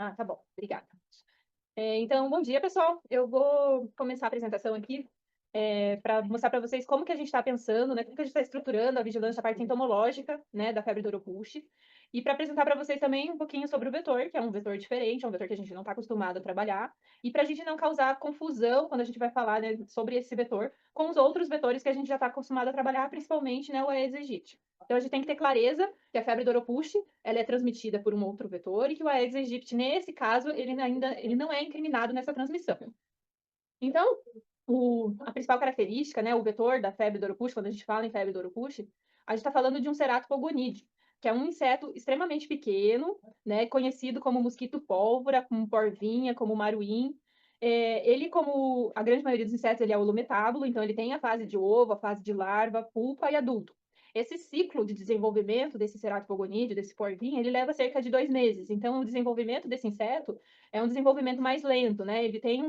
Ah, tá bom, obrigada. Então, bom dia, pessoal. Eu vou começar a apresentação aqui para mostrar para vocês como que a gente está pensando, né, como que a gente está estruturando a vigilância, a parte entomológica, né, da febre do Oropouche, e para apresentar para vocês também um pouquinho sobre o vetor, que é um vetor diferente, é um vetor que a gente não está acostumado a trabalhar, e para a gente não causar confusão quando a gente vai falar, né, sobre esse vetor com os outros vetores que a gente já está acostumado a trabalhar, principalmente, né, o Aedes aegypti. Então, a gente tem que ter clareza que a febre do Oropouche ela é transmitida por um outro vetor e que o Aedes aegypti, nesse caso, ele não é incriminado nessa transmissão. Então, a principal característica, né, o vetor da febre do Oropouche, quando a gente fala em febre do Oropouche, a gente está falando de um ceratopogonide, que é um inseto extremamente pequeno, né, conhecido como mosquito pólvora, como porvinha, como maruim. Ele, como a grande maioria dos insetos, ele é holometábulo, então ele tem a fase de ovo, a fase de larva, pupa e adulto. Esse ciclo de desenvolvimento desse ceratopogonide, desse porvinho, ele leva cerca de 2 meses. Então, o desenvolvimento desse inseto é um desenvolvimento mais lento, né? Ele tem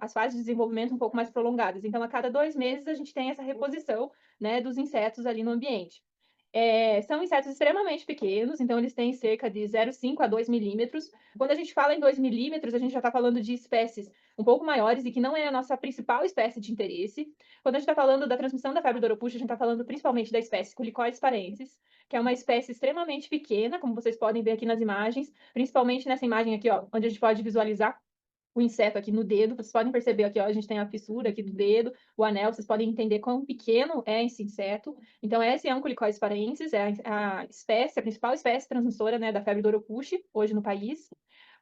as fases de desenvolvimento um pouco mais prolongadas. Então, a cada 2 meses, a gente tem essa reposição, né, dos insetos ali no ambiente. São insetos extremamente pequenos, então eles têm cerca de 0,5 a 2 milímetros. Quando a gente fala em 2 milímetros, a gente já está falando de espécies um pouco maiores e que não é a nossa principal espécie de interesse. Quando a gente está falando da transmissão da febre do Oropouche, a gente está falando principalmente da espécie Culicoides parensis, que é uma espécie extremamente pequena, como vocês podem ver aqui nas imagens, principalmente nessa imagem aqui, ó, onde a gente pode visualizar o inseto aqui no dedo. Vocês podem perceber aqui, ó, a gente tem a fissura aqui do dedo, o anel, vocês podem entender quão pequeno é esse inseto. Então, esse é um Culicoides parensis, é a espécie, a principal espécie transmissora, né, da febre do Oropouche, hoje no país.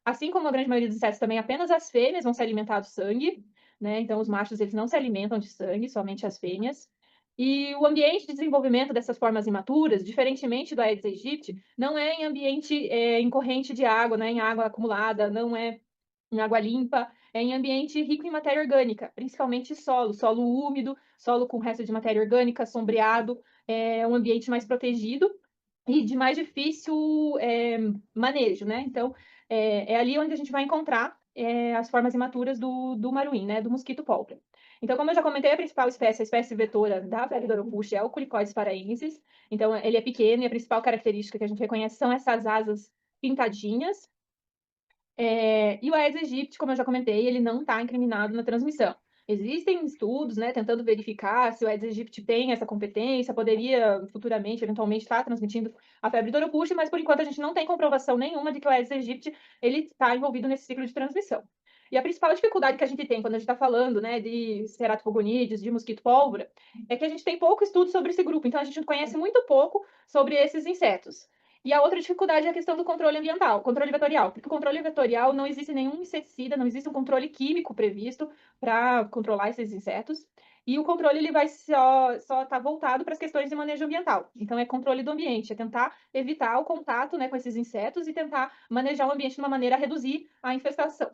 Assim como a grande maioria dos insetos também, apenas as fêmeas vão se alimentar do sangue, né? Então, os machos, eles não se alimentam de sangue, somente as fêmeas. E o ambiente de desenvolvimento dessas formas imaturas, diferentemente do Aedes aegypti, não é em ambiente em corrente de água, não é em água acumulada, não é em água limpa, é em ambiente rico em matéria orgânica, principalmente solo, solo úmido, solo com resto de matéria orgânica, sombreado, é um ambiente mais protegido e de mais difícil manejo, né? Então, é ali onde a gente vai encontrar as formas imaturas do maruim, né? Do mosquito pólvora. Então, como eu já comentei, a principal espécie, a espécie vetora da febre do Oropouche é o Culicoides paraensis. Então, ele é pequeno e a principal característica que a gente reconhece são essas asas pintadinhas. E o Aedes aegypti, como eu já comentei, ele não está incriminado na transmissão. Existem estudos, né, tentando verificar se o Aedes aegypti tem essa competência, poderia futuramente, eventualmente, estar transmitindo a febre do Oropouche, mas por enquanto a gente não tem comprovação nenhuma de que o Aedes aegypti ele está envolvido nesse ciclo de transmissão. E a principal dificuldade que a gente tem quando a gente está falando, né, de ceratopogonides, de mosquito pólvora, é que a gente tem pouco estudo sobre esse grupo, então a gente conhece muito pouco sobre esses insetos. E a outra dificuldade é a questão do controle ambiental, controle vetorial, porque o controle vetorial não existe nenhum inseticida, não existe um controle químico previsto para controlar esses insetos. E o controle ele vai só estar voltado para as questões de manejo ambiental. Então, é controle do ambiente, é tentar evitar o contato, né, com esses insetos e tentar manejar o ambiente de uma maneira a reduzir a infestação.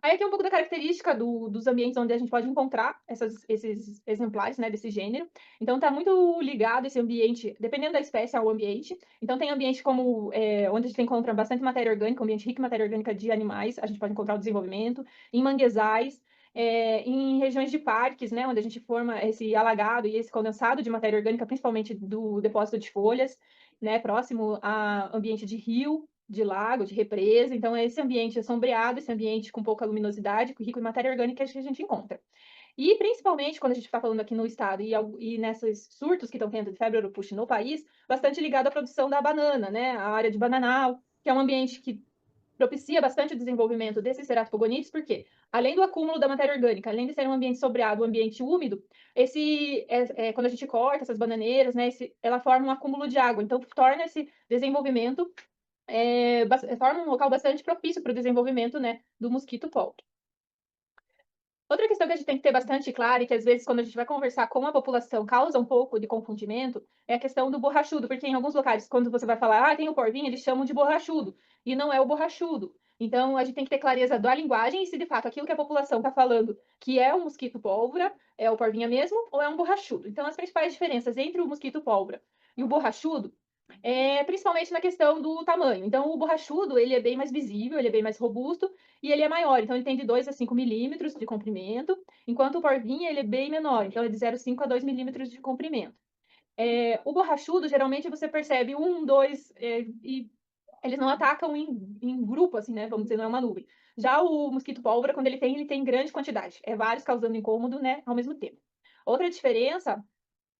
Aí aqui é um pouco da característica dos ambientes onde a gente pode encontrar esses exemplares, né, desse gênero. Então, está muito ligado esse ambiente, dependendo da espécie, ao ambiente. Então, tem ambiente como onde a gente encontra bastante matéria orgânica, um ambiente rico em matéria orgânica de animais, a gente pode encontrar o desenvolvimento, em manguezais, em regiões de parques, né, onde a gente forma esse alagado e esse condensado de matéria orgânica, principalmente do depósito de folhas, né, próximo a ambiente de rio, de lago, de represa. Então, é esse ambiente sombreado, esse ambiente com pouca luminosidade, rico em matéria orgânica que a gente encontra. E, principalmente, quando a gente está falando aqui no estado e nesses surtos que estão tendo de febre oropouche no país, bastante ligado à produção da banana, né? A área de bananal, que é um ambiente que propicia bastante o desenvolvimento desses ceratopogonites, porque, além do acúmulo da matéria orgânica, além de ser um ambiente sombreado, um ambiente úmido, quando a gente corta essas bananeiras, né, ela forma um acúmulo de água, então torna esse desenvolvimento torna um local bastante propício para o desenvolvimento, né, do mosquito pólvora. Outra questão que a gente tem que ter bastante clara e que às vezes quando a gente vai conversar com a população causa um pouco de confundimento é a questão do borrachudo, porque em alguns locais, quando você vai falar, tem o porvinho, eles chamam de borrachudo, e não é o borrachudo. Então, a gente tem que ter clareza da linguagem e se de fato aquilo que a população está falando que é um mosquito pólvora, é o porvinha mesmo, ou é um borrachudo. Então, as principais diferenças entre o mosquito pólvora e o borrachudo principalmente na questão do tamanho. Então, o borrachudo, ele é bem mais visível, ele é bem mais robusto e ele é maior. Então, ele tem de 2 a 5 milímetros de comprimento, enquanto o porvinho, ele é bem menor. Então, é de 0,5 a 2 milímetros de comprimento. O borrachudo, geralmente, você percebe um, dois, e eles não atacam em grupo, assim, né, vamos dizer, não é uma nuvem. Já o mosquito pólvora, quando ele tem grande quantidade, é vários causando incômodo, né, ao mesmo tempo. Outra diferença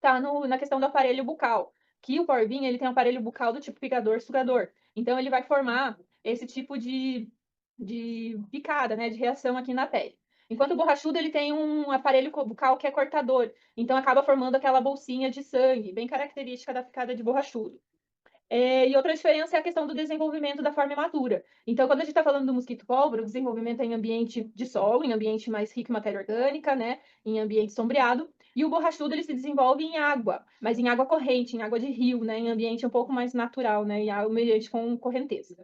tá na questão do aparelho bucal, que o corvinho, ele tem um aparelho bucal do tipo picador-sugador, então ele vai formar esse tipo de picada, né, de reação aqui na pele. Enquanto o borrachudo, ele tem um aparelho bucal que é cortador, então acaba formando aquela bolsinha de sangue, bem característica da picada de borrachudo. E outra diferença é a questão do desenvolvimento da forma imatura. Então, quando a gente está falando do mosquito pólvora, o desenvolvimento é em ambiente de solo, em ambiente mais rico em matéria orgânica, né, em ambiente sombreado, e o borrachudo ele se desenvolve em água, mas em água corrente, em água de rio, né, em ambiente um pouco mais natural, né, em ambiente com correnteza.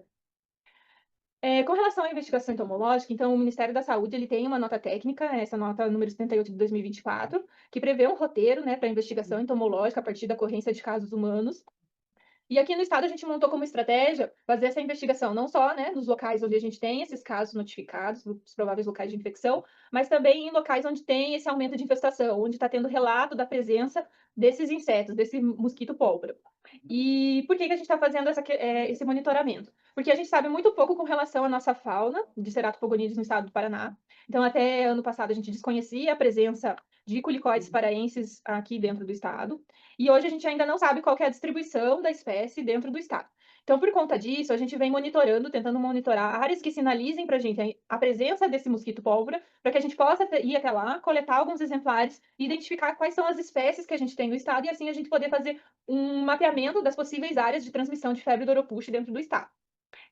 Com relação à investigação entomológica, então o Ministério da Saúde ele tem uma nota técnica, essa nota número 78 de 2024, que prevê um roteiro, né, para investigação entomológica a partir da ocorrência de casos humanos. E aqui no estado a gente montou como estratégia fazer essa investigação, não só, né, nos locais onde a gente tem esses casos notificados, os prováveis locais de infecção, mas também em locais onde tem esse aumento de infestação, onde está tendo relato da presença desses insetos, desse mosquito pólvora. E por que que a gente está fazendo esse monitoramento? Porque a gente sabe muito pouco com relação à nossa fauna de Ceratopogonidis no estado do Paraná. Então, até ano passado, a gente desconhecia a presença de culicoides paraenses aqui dentro do estado. E hoje a gente ainda não sabe qual que é a distribuição da espécie dentro do estado. Então, por conta disso, a gente vem monitorando, tentando monitorar áreas que sinalizem para a gente a presença desse mosquito pólvora, para que a gente possa ir até lá, coletar alguns exemplares e identificar quais são as espécies que a gente tem no estado e assim a gente poder fazer um mapeamento das possíveis áreas de transmissão de febre do Oropouche dentro do estado.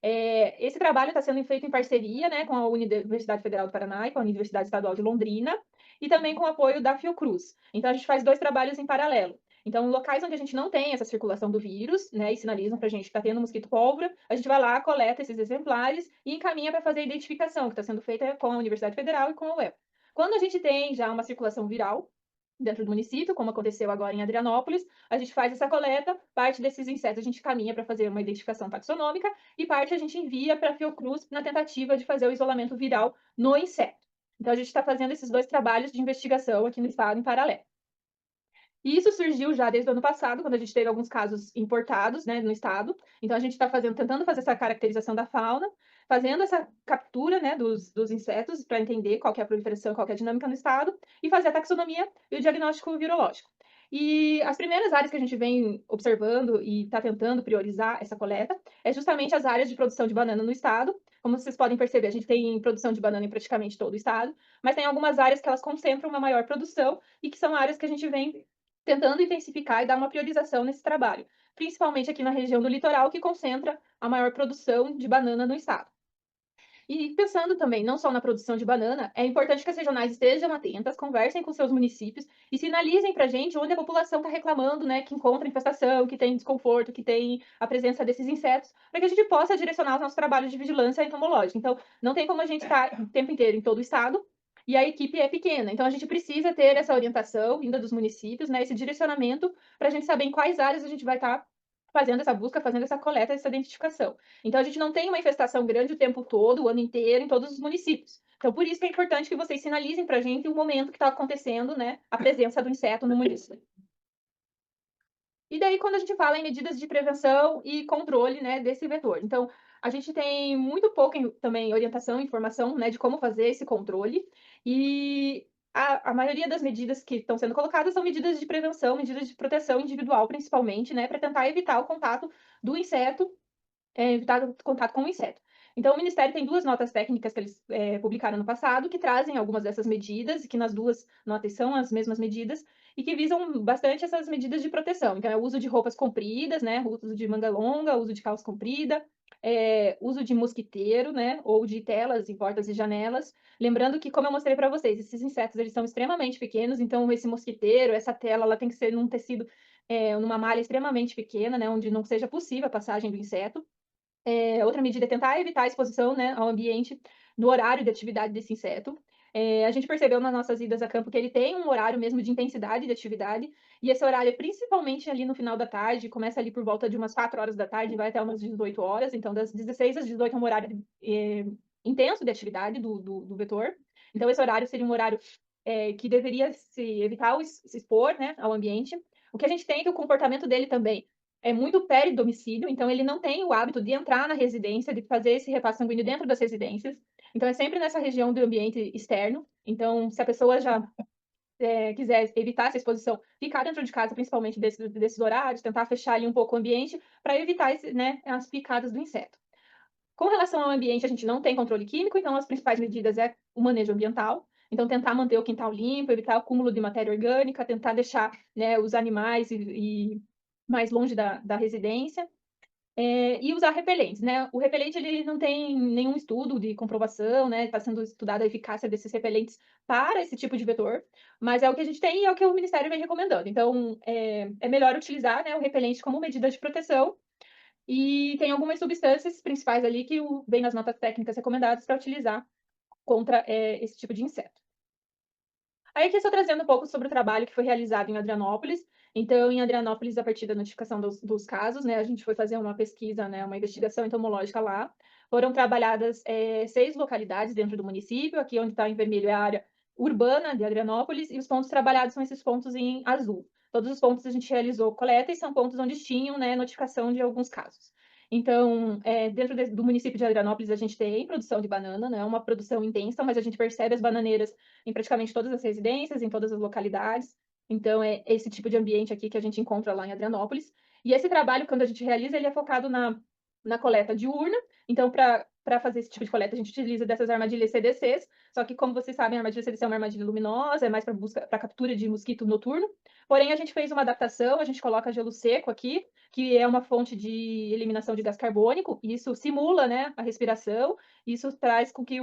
Esse trabalho está sendo feito em parceria, né, com a Universidade Federal do Paraná e com a Universidade Estadual de Londrina, e também com o apoio da Fiocruz. Então, a gente faz dois trabalhos em paralelo. Então, locais onde a gente não tem essa circulação do vírus, né, e sinalizam para a gente que está tendo mosquito pólvora, a gente vai lá, coleta esses exemplares e encaminha para fazer a identificação, que está sendo feita com a Universidade Federal e com a UEL. Quando a gente tem já uma circulação viral, dentro do município, como aconteceu agora em Adrianópolis, a gente faz essa coleta, parte desses insetos a gente caminha para fazer uma identificação taxonômica e parte a gente envia para a Fiocruz na tentativa de fazer o isolamento viral no inseto. Então, a gente está fazendo esses dois trabalhos de investigação aqui no estado em paralelo. E isso surgiu já desde o ano passado, quando a gente teve alguns casos importados, né, no estado. Então, a gente está tentando fazer essa caracterização da fauna, fazendo essa captura, né, dos insetos para entender qual que é a proliferação, qual que é a dinâmica no estado e fazer a taxonomia e o diagnóstico virológico. E as primeiras áreas que a gente vem observando e está tentando priorizar essa coleta é justamente as áreas de produção de banana no estado. Como vocês podem perceber, a gente tem produção de banana em praticamente todo o estado, mas tem algumas áreas que elas concentram uma maior produção e que são áreas que a gente vem tentando intensificar e dar uma priorização nesse trabalho, principalmente aqui na região do litoral, que concentra a maior produção de banana no estado. E pensando também não só na produção de banana, é importante que as regionais estejam atentas, conversem com seus municípios e sinalizem para a gente onde a população está reclamando, né, que encontra infestação, que tem desconforto, que tem a presença desses insetos, para que a gente possa direcionar os nossos trabalhos de vigilância entomológica. Então, não tem como a gente estar o tempo inteiro em todo o estado, e a equipe é pequena. Então, a gente precisa ter essa orientação vinda dos municípios, né, esse direcionamento, para a gente saber em quais áreas a gente vai estar fazendo essa busca, fazendo essa coleta, essa identificação. Então, a gente não tem uma infestação grande o tempo todo, o ano inteiro, em todos os municípios. Então, por isso que é importante que vocês sinalizem para a gente o momento que está acontecendo, né, a presença do inseto no município. E daí, quando a gente fala em medidas de prevenção e controle, né, desse vetor. Então, a gente tem muito pouca também orientação e informação, né, de como fazer esse controle. E a maioria das medidas que estão sendo colocadas são medidas de prevenção, medidas de proteção individual, principalmente, né, para tentar evitar o contato do inseto, evitar o contato com o inseto. Então, o Ministério tem duas notas técnicas que eles publicaram no passado, que trazem algumas dessas medidas, e que nas duas notas são as mesmas medidas, e que visam bastante essas medidas de proteção. Então, é o uso de roupas compridas, né, o uso de manga longa, uso de calça comprida, uso de mosquiteiro, né, ou de telas em portas e janelas. Lembrando que, como eu mostrei para vocês, esses insetos eles são extremamente pequenos, então esse mosquiteiro, essa tela, ela tem que ser num tecido, numa malha extremamente pequena, né, onde não seja possível a passagem do inseto. Outra medida é tentar evitar a exposição, né, ao ambiente no horário de atividade desse inseto. A gente percebeu nas nossas idas a campo que ele tem um horário mesmo de intensidade de atividade, e esse horário é principalmente ali no final da tarde, começa ali por volta de umas 4 horas da tarde e vai até umas 18 horas, então das 16 às 18 é um horário intenso de atividade do vetor. Então esse horário seria um horário que deveria se evitar se expor, né, ao ambiente. O que a gente tem é que o comportamento dele também é muito peri-domicílio, então ele não tem o hábito de entrar na residência, de fazer esse repasse sanguíneo dentro das residências. Então, é sempre nessa região do ambiente externo. Então, se a pessoa já quiser evitar essa exposição, ficar dentro de casa, principalmente desses horários, tentar fechar ali um pouco o ambiente, para evitar as picadas do inseto. Com relação ao ambiente, a gente não tem controle químico, então as principais medidas é o manejo ambiental. Então, tentar manter o quintal limpo, evitar o acúmulo de matéria orgânica, tentar deixar, né, os animais e mais longe da residência. E usar repelentes, né? O repelente, ele não tem nenhum estudo de comprovação, né? Está sendo estudada a eficácia desses repelentes para esse tipo de vetor, mas é o que a gente tem e é o que o Ministério vem recomendando. Então, é melhor utilizar, né, o repelente como medida de proteção, e tem algumas substâncias principais ali que vem nas notas técnicas recomendadas para utilizar contra esse tipo de inseto. Aí aqui estou trazendo um pouco sobre o trabalho que foi realizado em Adrianópolis. Então, em Adrianópolis, a partir da notificação dos casos, né, a gente foi fazer uma pesquisa, né, uma investigação entomológica lá. Foram trabalhadas 6 localidades dentro do município. Aqui onde está em vermelho é a área urbana de Adrianópolis, e os pontos trabalhados são esses pontos em azul. Todos os pontos a gente realizou coleta e são pontos onde tinham, né, notificação de alguns casos. Então, dentro do município de Adrianópolis, a gente tem produção de banana, né, uma produção intensa, mas a gente percebe as bananeiras em praticamente todas as residências, em todas as localidades. Então, é esse tipo de ambiente aqui que a gente encontra lá em Adrianópolis. E esse trabalho, quando a gente realiza, ele é focado na coleta diurna. Então, para fazer esse tipo de coleta, a gente utiliza dessas armadilhas CDCs. Só que, como vocês sabem, a armadilha CDC é uma armadilha luminosa, é mais para captura de mosquito noturno. Porém, a gente fez uma adaptação, a gente coloca gelo seco aqui, que é uma fonte de eliminação de gás carbônico. E isso simula, né, a respiração. Isso traz com que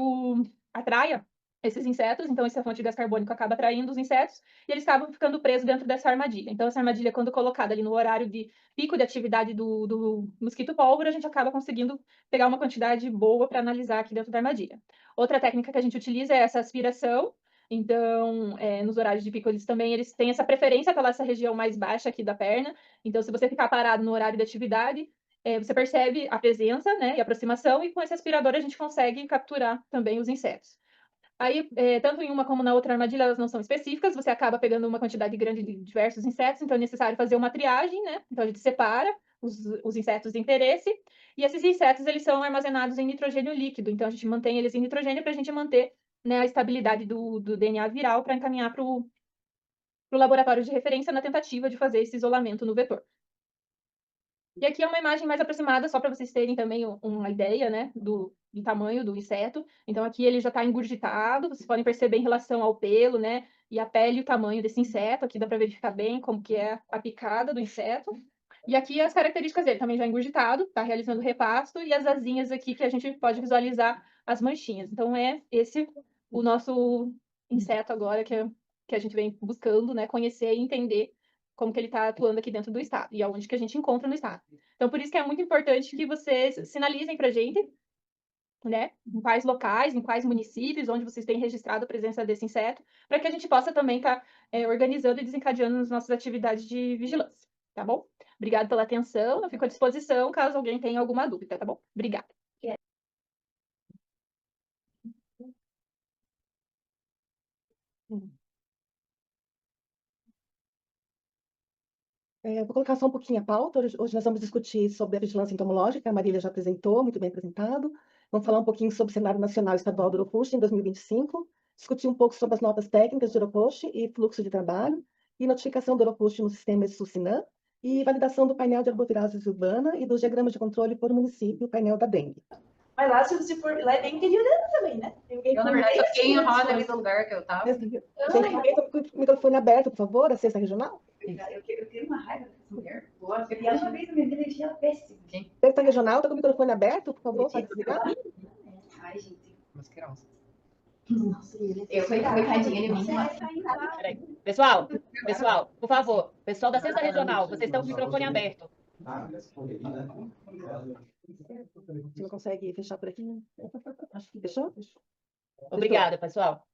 atraia esses insetos, então essa fonte de gás carbônico acaba atraindo os insetos e eles acabam ficando presos dentro dessa armadilha. Então, essa armadilha, quando colocada ali no horário de pico de atividade do mosquito pólvora, a gente acaba conseguindo pegar uma quantidade boa para analisar aqui dentro da armadilha. Outra técnica que a gente utiliza é essa aspiração. Então, nos horários de pico, eles têm essa preferência pela essa região mais baixa aqui da perna. Então, se você ficar parado no horário de atividade, você percebe a presença, né, e a aproximação, e com esse aspirador a gente consegue capturar também os insetos. Aí, tanto em uma como na outra armadilha, elas não são específicas, você acaba pegando uma quantidade grande de diversos insetos, então é necessário fazer uma triagem, né? Então a gente separa os insetos de interesse, e esses insetos, eles são armazenados em nitrogênio líquido, então a gente mantém eles em nitrogênio para a gente manter, né, a estabilidade do DNA viral para encaminhar para o laboratório de referência na tentativa de fazer esse isolamento no vetor. E aqui é uma imagem mais aproximada, só para vocês terem também uma ideia, né, do tamanho do inseto. Então, aqui ele já está engurgitado, vocês podem perceber em relação ao pelo, né, e a pele e o tamanho desse inseto. Aqui dá para verificar bem como que é a picada do inseto. E aqui as características dele, também já engurgitado, está realizando repasto, e as asinhas aqui que a gente pode visualizar as manchinhas. Então, é esse o nosso inseto agora que a gente vem buscando, né, conhecer e entender como que ele está atuando aqui dentro do estado e aonde que a gente encontra no estado. Então, por isso que é muito importante que vocês sinalizem para a gente, né, em quais locais, em quais municípios, onde vocês têm registrado a presença desse inseto, para que a gente possa também estar organizando e desencadeando as nossas atividades de vigilância, tá bom? Obrigada pela atenção, eu fico à disposição caso alguém tenha alguma dúvida, tá bom? Obrigada. Vou colocar só um pouquinho a pauta. Hoje nós vamos discutir sobre a vigilância entomológica, a Marília já apresentou, muito bem apresentado. Vamos falar um pouquinho sobre o cenário nacional e estadual do Uropush em 2025, discutir um pouco sobre as notas técnicas do Uropush e fluxo de trabalho, e notificação do Uropush no sistema SUSINAM, e validação do painel de arbovirose urbana e dos diagramas de controle por município, o painel da dengue. Mas lá, se for, lá é bem interiorano também, né? Eu, na verdade, só fiquei em roda ali do lugar que eu tava. Gente, alguém tá com o microfone aberto, por favor, a sexta regional? Eu tenho uma raiva dessa mulher. Eu vi ela uma vez na minha vida e achei ela péssima. Sexta regional, tá com o microfone aberto, por favor, pode desligar? Ai, gente. Masquerosa. Nossa, eu fui coitadinha de mim. Peraí. Pessoal, por favor, pessoal da sexta regional, vocês estão com o microfone aberto. Você não consegue fechar por aqui? Acho que fechou? Obrigada, pessoal.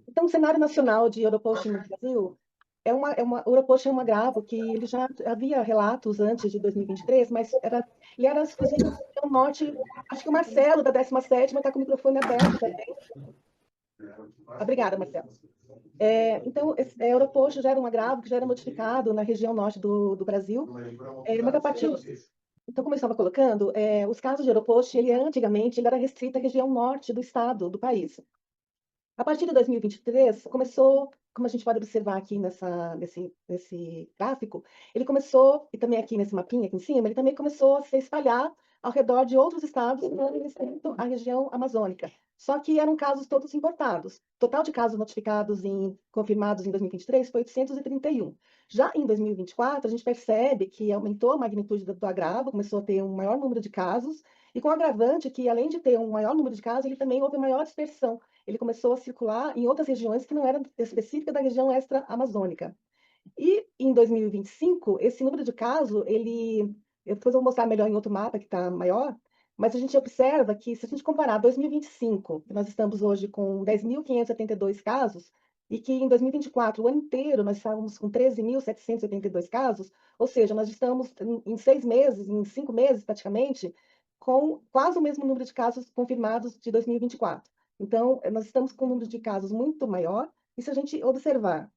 Então, o cenário nacional de Uropox no Brasil o Uropox é um agravo que ele já havia relatos antes de 2023, mas ele era exclusivo do região norte. Acho que o Marcelo, da 17ª, está com o microfone aberto também. Obrigada, Marcelo. Então, Europost já era um agravo que já era notificado na região norte do Brasil, mas a partir... Então, como eu estava colocando, os casos de Europost, antigamente, ele era restrito à região norte do estado, do país. A partir de 2023, começou, como a gente pode observar aqui nesse gráfico, ele começou, e também aqui nesse mapinha aqui em cima, ele também começou a se espalhar ao redor de outros estados, não restrito à região amazônica. Só que eram casos todos importados. O total de casos notificados confirmados em 2023 foi 831. Já em 2024, a gente percebe que aumentou a magnitude do agravo, começou a ter um maior número de casos, e com o agravante que, além de ter um maior número de casos, ele também houve maior dispersão. Ele começou a circular em outras regiões que não eram específicas da região extra-amazônica. E em 2025, esse número de casos, depois eu vou mostrar melhor em outro mapa que está maior, mas a gente observa que, se a gente comparar 2025, que nós estamos hoje com 10.572 casos, e que em 2024, o ano inteiro, nós estávamos com 13.782 casos, ou seja, nós estamos em 6 meses, em 5 meses praticamente, com quase o mesmo número de casos confirmados de 2024. Então, nós estamos com um número de casos muito maior, e se a gente observar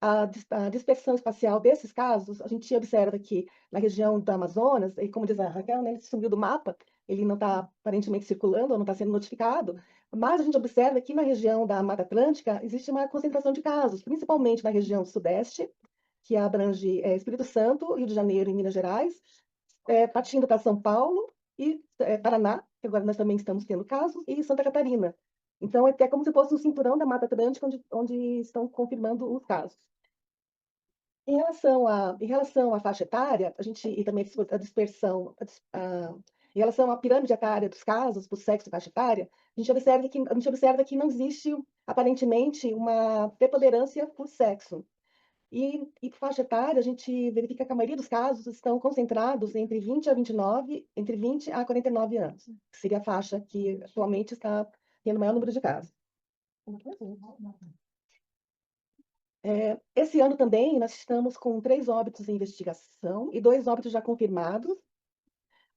a dispersão espacial desses casos, a gente observa que na região do Amazonas, e como diz a Raquel, né, ele sumiu do mapa, ele não está aparentemente circulando, ou não está sendo notificado, mas a gente observa que na região da Mata Atlântica existe uma concentração de casos, principalmente na região sudeste, que abrange Espírito Santo, Rio de Janeiro e Minas Gerais, partindo para São Paulo e Paraná, que agora nós também estamos tendo casos, e Santa Catarina. Então, é como se fosse um cinturão da Mata Atlântica onde estão confirmando os casos. Em relação à faixa etária, e também a dispersão, em relação à pirâmide etária dos casos, por sexo e faixa etária, a gente observa que não existe, aparentemente, uma preponderância por sexo. E por faixa etária, a gente verifica que a maioria dos casos estão concentrados entre 20 a 29, entre 20 a 49 anos, que seria a faixa que atualmente está tendo o maior número de casos. Esse ano também nós estamos com 3 óbitos em investigação e 2 óbitos já confirmados.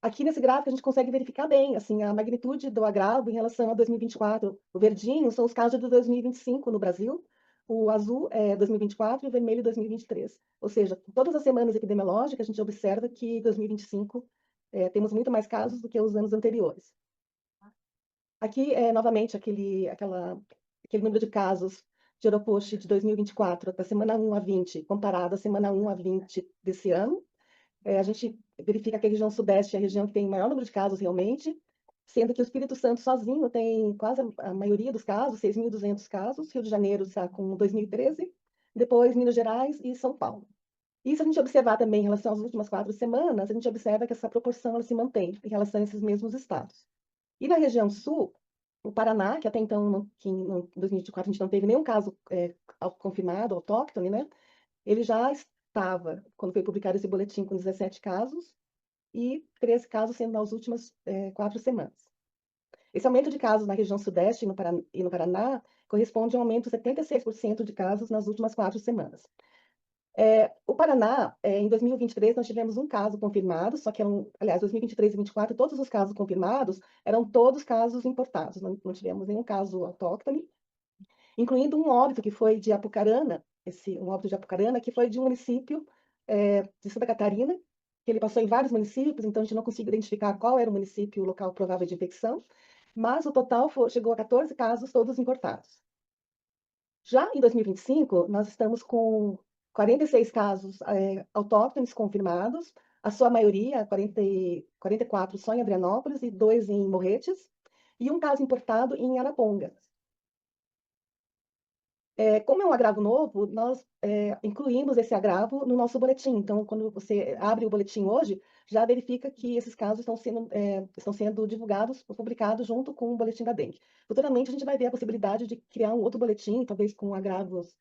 Aqui nesse gráfico a gente consegue verificar bem assim, a magnitude do agravo em relação a 2024. O verdinho são os casos de 2025 no Brasil, o azul é 2024 e o vermelho 2023. Ou seja, todas as semanas epidemiológicas a gente observa que em 2025 temos muito mais casos do que os anos anteriores. Aqui, novamente, aquele número de casos de Europost de 2024, da semana 1 a 20, comparado à semana 1 a 20 desse ano. A gente verifica que a região sudeste é a região que tem o maior número de casos realmente, sendo que o Espírito Santo sozinho tem quase a maioria dos casos, 6.200 casos, Rio de Janeiro está com 2.013, depois Minas Gerais e São Paulo. E se a gente observar também em relação às últimas 4 semanas, a gente observa que essa proporção ela se mantém em relação a esses mesmos estados. E na região sul, o Paraná, que até então, em 2024, a gente não teve nenhum caso confirmado, autóctone, né? Ele já estava, quando foi publicado esse boletim, com 17 casos e 13 casos sendo nas últimas 4 semanas. Esse aumento de casos na região sudeste e no Paraná corresponde a um aumento de 76% de casos nas últimas 4 semanas. O Paraná, em 2023, nós tivemos um caso confirmado, só que aliás, 2023 e 2024, todos os casos confirmados eram todos casos importados, não tivemos nenhum caso autóctone, incluindo um óbito que foi de Apucarana, um óbito de Apucarana, que foi de um município de Santa Catarina, que ele passou em vários municípios, então a gente não conseguiu identificar qual era o município, o local provável de infecção, mas o total chegou a 14 casos, todos importados. Já em 2025, nós estamos com 46 casos autóctones confirmados, a sua maioria, 44 só em Adrianópolis e 2 em Morretes, e um caso importado em Arapongas. Como é um agravo novo, nós incluímos esse agravo no nosso boletim. Então, quando você abre o boletim hoje, já verifica que esses casos estão sendo divulgados, publicados junto com o boletim da dengue. Futuramente, a gente vai ver a possibilidade de criar um outro boletim, talvez com agravos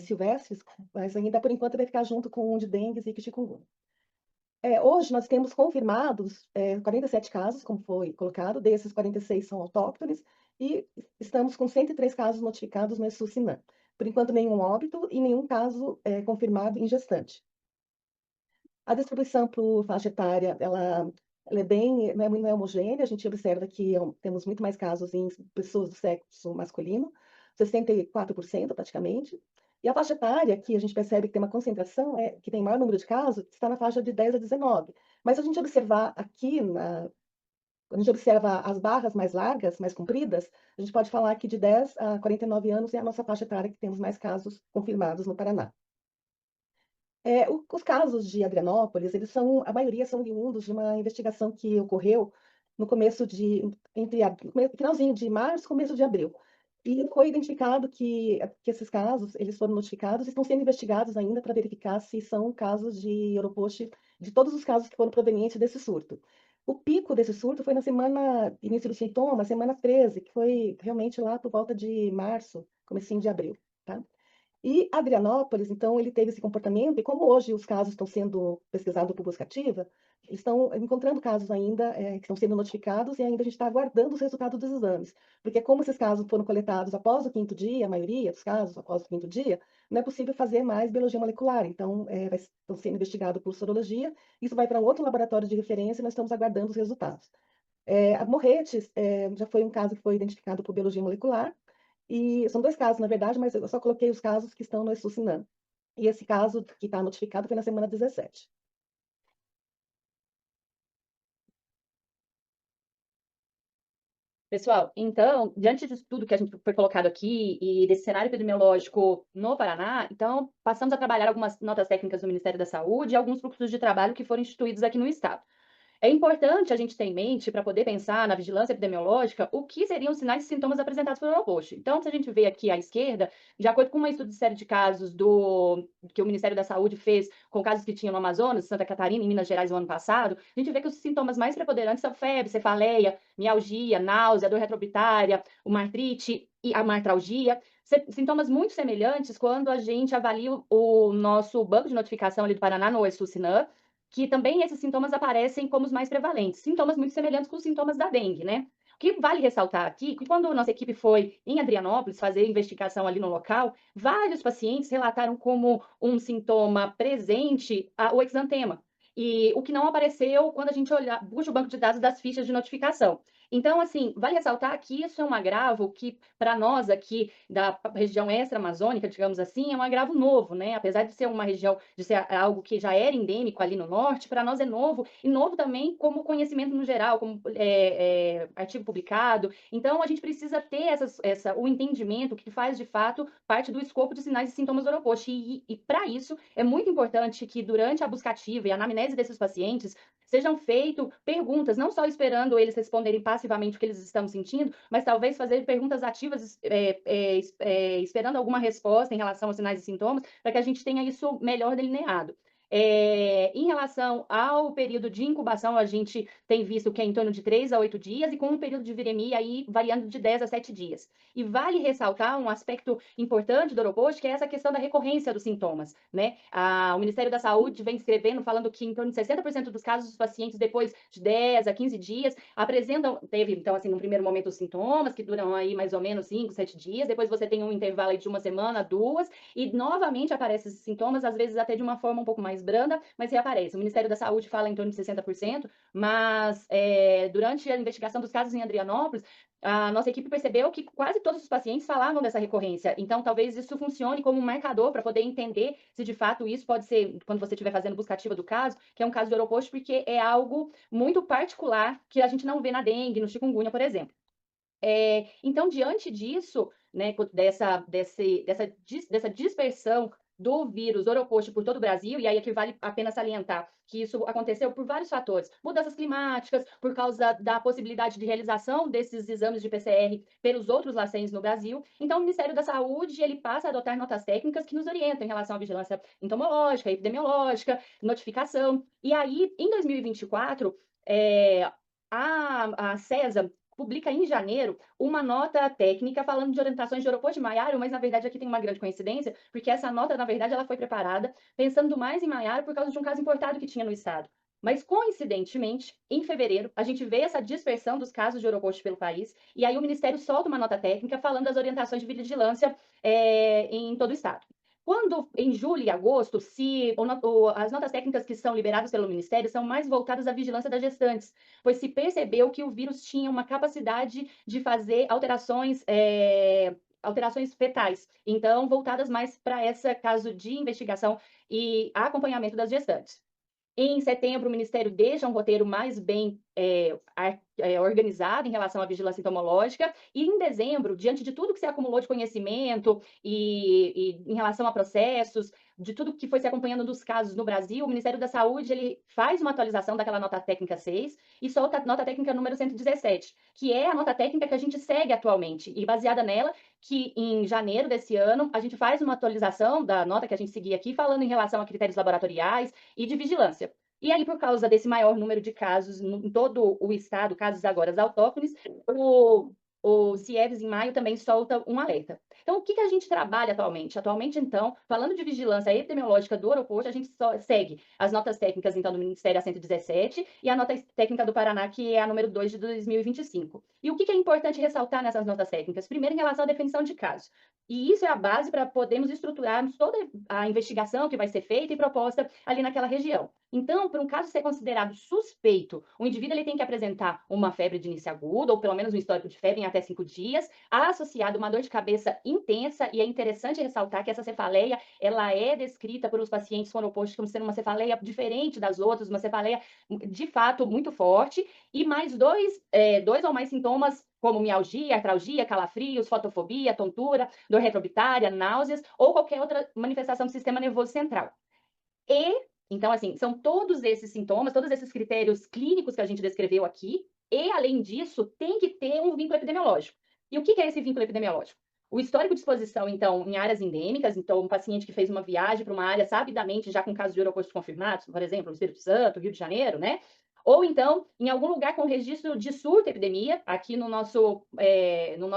silvestres, mas ainda por enquanto vai ficar junto com o de dengue e chikungunya. Hoje nós temos confirmados 47 casos, como foi colocado, desses 46 são autóctones, e estamos com 103 casos notificados no SUS-SINAM. Por enquanto, nenhum óbito e nenhum caso confirmado em gestante. A distribuição por faixa etária, ela não é homogênea, a gente observa que temos muito mais casos em pessoas do sexo masculino, 64% praticamente. E a faixa etária, que a gente percebe que tem uma concentração, que tem maior número de casos, está na faixa de 10 a 19. Mas se a gente observar aqui, quando a gente observa as barras mais largas, mais compridas, a gente pode falar que de 10 a 49 anos é a nossa faixa etária que temos mais casos confirmados no Paraná. Os casos de Adrianópolis, a maioria são oriundos de uma investigação que ocorreu no começo finalzinho de março, começo de abril. E foi identificado que esses casos, eles foram notificados e estão sendo investigados ainda para verificar se são casos de Oropost, de todos os casos que foram provenientes desse surto. O pico desse surto foi na início dos sintomas, semana 13, que foi realmente lá por volta de março, comecinho de abril, tá? E Adrianópolis, então, ele teve esse comportamento, e como hoje os casos estão sendo pesquisados por busca ativa, eles estão encontrando casos ainda que estão sendo notificados e ainda a gente está aguardando os resultados dos exames. Porque como esses casos foram coletados após o 5º dia, a maioria dos casos após o 5º dia, não é possível fazer mais biologia molecular. Então, estão sendo investigados por sorologia, isso vai para um outro laboratório de referência e nós estamos aguardando os resultados. A Morretes já foi um caso que foi identificado por biologia molecular, e são 2 casos, na verdade, mas eu só coloquei os casos que estão no ESUS-SINAM. E esse caso que está notificado foi na semana 17. Pessoal, então, diante disso tudo que a gente foi colocado aqui e desse cenário epidemiológico no Paraná, então, passamos a trabalhar algumas notas técnicas do Ministério da Saúde e alguns fluxos de trabalho que foram instituídos aqui no Estado. É importante a gente ter em mente, para poder pensar na vigilância epidemiológica, o que seriam os sinais e sintomas apresentados pelo Oropost. Então, se a gente vê aqui à esquerda, de acordo com um estudo de série de casos que o Ministério da Saúde fez com casos que tinham no Amazonas, Santa Catarina e Minas Gerais no ano passado, a gente vê que os sintomas mais preponderantes são febre, cefaleia, mialgia, náusea, dor retroorbitária, uma artrite e a martralgia. Sintomas muito semelhantes quando a gente avalia o nosso banco de notificação ali do Paraná, no ESUS-SINAM, que também esses sintomas aparecem como os mais prevalentes, sintomas muito semelhantes com os sintomas da dengue, né? O que vale ressaltar aqui, que quando a nossa equipe foi em Adrianópolis fazer investigação ali no local, vários pacientes relataram como um sintoma presente o exantema, e o que não apareceu quando a gente puxa o banco de dados das fichas de notificação. Então, assim, vale ressaltar que isso é um agravo que, para nós aqui da região extra-amazônica, digamos assim, é um agravo novo, né? Apesar de ser uma região, de ser algo que já era endêmico ali no norte, para nós é novo, e novo também como conhecimento no geral, como artigo publicado. Então, a gente precisa ter o entendimento que faz, de fato, parte do escopo de sinais e sintomas do Oropost. E para isso, é muito importante que, durante a busca ativa e a anamnese desses pacientes, sejam feitas perguntas, não só esperando eles responderem passivamente o que eles estão sentindo, mas talvez fazer perguntas ativas, esperando alguma resposta em relação aos sinais e sintomas, para que a gente tenha isso melhor delineado. Em relação ao período de incubação, a gente tem visto que é em torno de 3 a 8 dias, e com um período de viremia aí variando de 10 a 7 dias. E vale ressaltar um aspecto importante do Oropost, que é essa questão da recorrência dos sintomas, né? O Ministério da Saúde vem escrevendo, falando que em torno de 60% dos casos, os pacientes, depois de 10 a 15 dias, teve, então, assim, no primeiro momento, os sintomas, que duram aí mais ou menos 5, 7 dias, depois você tem um intervalo aí de 1 semana, 2, e novamente aparecem esses sintomas, às vezes até de uma forma um pouco mais branda, mas reaparece. O Ministério da Saúde fala em torno de 60%, mas durante a investigação dos casos em Adrianópolis, a nossa equipe percebeu que quase todos os pacientes falavam dessa recorrência. Então, talvez isso funcione como um marcador para poder entender se de fato isso pode ser, quando você estiver fazendo busca ativa do caso, que é um caso de Oropost, porque é algo muito particular que a gente não vê na dengue, no chikungunya, por exemplo. Então, diante disso, né, dessa dispersão do vírus Oropost por todo o Brasil, e aí aqui vale a pena salientar que isso aconteceu por vários fatores, mudanças climáticas, por causa da possibilidade de realização desses exames de PCR pelos outros LACENs no Brasil. Então, o Ministério da Saúde, ele passa a adotar notas técnicas que nos orientam em relação à vigilância entomológica, epidemiológica, notificação. E aí, em 2024, a CESA publica em janeiro uma nota técnica falando de orientações de Oropost Maiaro, mas na verdade aqui tem uma grande coincidência, porque essa nota, na verdade, ela foi preparada pensando mais em Maiaro por causa de um caso importado que tinha no estado. Mas, coincidentemente, em fevereiro, a gente vê essa dispersão dos casos de Oropost pelo país, e aí o Ministério solta uma nota técnica falando das orientações de vigilância em todo o estado. Quando, em julho e agosto, as notas técnicas que são liberadas pelo Ministério são mais voltadas à vigilância das gestantes, pois se percebeu que o vírus tinha uma capacidade de fazer alterações alterações fetais, então voltadas mais para esse caso de investigação e acompanhamento das gestantes. Em setembro, o Ministério deixa um roteiro mais bem organizado em relação à vigilância entomológica, e em dezembro, diante de tudo que se acumulou de conhecimento e em relação a processos, de tudo que foi se acompanhando dos casos no Brasil, o Ministério da Saúde ele faz uma atualização daquela nota técnica 6 e solta a nota técnica número 117, que é a nota técnica que a gente segue atualmente, e baseada nela, que em janeiro desse ano, a gente faz uma atualização da nota que a gente seguia aqui, falando em relação a critérios laboratoriais e de vigilância. E aí, por causa desse maior número de casos em todo o estado, casos agora autóctones, o CIEVS, em maio, também solta um alerta. Então, o que a gente trabalha atualmente? Atualmente, então, falando de vigilância epidemiológica do aeroporto, a gente segue as notas técnicas, então, do Ministério a 117 e a nota técnica do Paraná, que é a número 2 de 2025. E o que é importante ressaltar nessas notas técnicas? Primeiro, em relação à definição de casos. E isso é a base para podermos estruturarmos toda a investigação que vai ser feita e proposta ali naquela região. Então, para um caso ser considerado suspeito, o indivíduo ele tem que apresentar uma febre de início agudo, ou pelo menos um histórico de febre em até 5 dias, associado a uma dor de cabeça intensa, e é interessante ressaltar que essa cefaleia, ela é descrita por os pacientes com aeroporto como sendo uma cefaleia diferente das outras, uma cefaleia, de fato, muito forte, e mais dois ou mais sintomas, como mialgia, artralgia, calafrios, fotofobia, tontura, dor retroorbitária, náuseas, ou qualquer outra manifestação do sistema nervoso central. Então, assim, são todos esses sintomas, todos esses critérios clínicos que a gente descreveu aqui, e, além disso, tem que ter um vínculo epidemiológico. E o que é esse vínculo epidemiológico? O histórico de exposição, então, em áreas endêmicas, então, um paciente que fez uma viagem para uma área sabidamente já com casos de aeroportos confirmados, por exemplo, no Espírito Santo, Rio de Janeiro, né? Ou, então, em algum lugar com registro de surto epidemia, aqui no nosso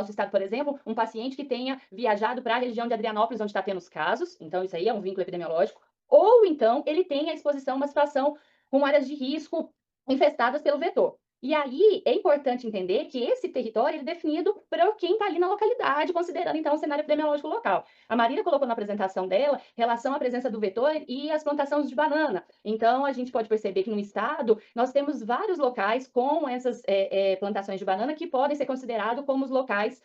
estado, por exemplo, um paciente que tenha viajado para a região de Adrianópolis, onde está tendo os casos, então, isso aí é um vínculo epidemiológico. Ou, então, ele tem a exposição a uma situação com áreas de risco infestadas pelo vetor. E aí, é importante entender que esse território ele é definido por quem está ali na localidade, considerando, então, o cenário epidemiológico local. A Marília colocou na apresentação dela relação à presença do vetor e as plantações de banana. Então, a gente pode perceber que no estado, nós temos vários locais com essas plantações de banana que podem ser considerados como os locais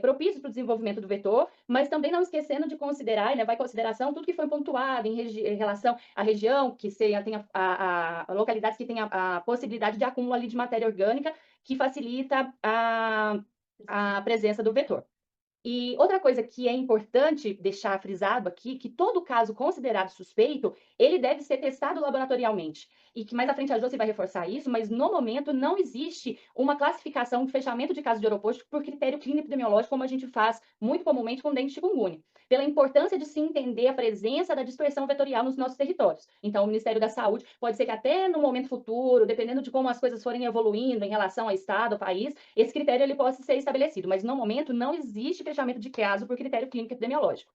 propícios para o desenvolvimento do vetor, mas também não esquecendo de considerar e levar em consideração tudo que foi pontuado em relação à região, que tenha localidades que tenham a possibilidade de acúmulo ali de matéria orgânica, que facilita a presença do vetor. E outra coisa que é importante deixar frisado aqui, que todo caso considerado suspeito, ele deve ser testado laboratorialmente. E que mais à frente a Josi vai reforçar isso, mas no momento não existe uma classificação de fechamento de casos de aeroporto por critério clínico epidemiológico, como a gente faz muito comumente com dengue chikungunya, pela importância de se entender a presença da dispersão vetorial nos nossos territórios. Então, o Ministério da Saúde pode ser que até no momento futuro, dependendo de como as coisas forem evoluindo em relação ao estado, ao país, esse critério ele possa ser estabelecido, mas no momento não existe fechamento de caso por critério clínico epidemiológico.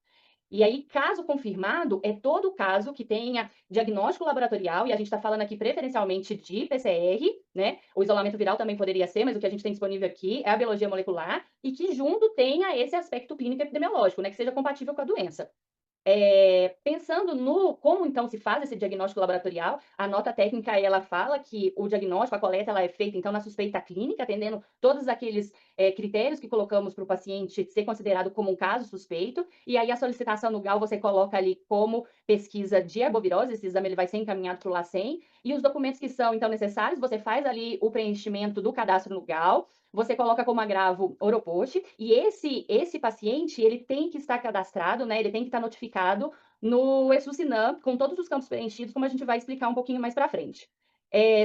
E aí, caso confirmado, é todo caso que tenha diagnóstico laboratorial, e a gente está falando aqui preferencialmente de PCR, né? O isolamento viral também poderia ser, mas o que a gente tem disponível aqui é a biologia molecular, e que junto tenha esse aspecto clínico epidemiológico, né? Que seja compatível com a doença. Pensando no como então se faz esse diagnóstico laboratorial, a nota técnica ela fala que o diagnóstico, a coleta, ela é feita então na suspeita clínica, atendendo todos aqueles critérios que colocamos para o paciente ser considerado como um caso suspeito, e aí a solicitação no GAL você coloca ali como pesquisa de arbovirose, esse exame ele vai ser encaminhado para o LACEN, e os documentos que são então necessários, você faz ali o preenchimento do cadastro no GAL, você coloca como agravo Oropost, e esse paciente, ele tem que estar cadastrado, né? Ele tem que estar notificado no ESUSINAM, com todos os campos preenchidos, como a gente vai explicar um pouquinho mais para frente.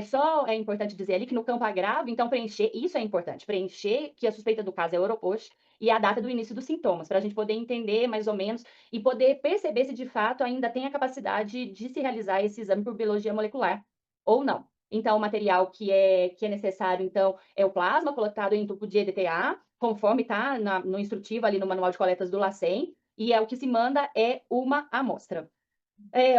Só é importante dizer ali que no campo agravo, então preencher, isso é importante, preencher que a suspeita do caso é Oropost e a data do início dos sintomas, para a gente poder entender mais ou menos e poder perceber se de fato ainda tem a capacidade de se realizar esse exame por biologia molecular ou não. Então, o material que é necessário, então, é o plasma coletado em tubo de EDTA, conforme está no instrutivo ali no manual de coletas do LACEN, e o que se manda é uma amostra.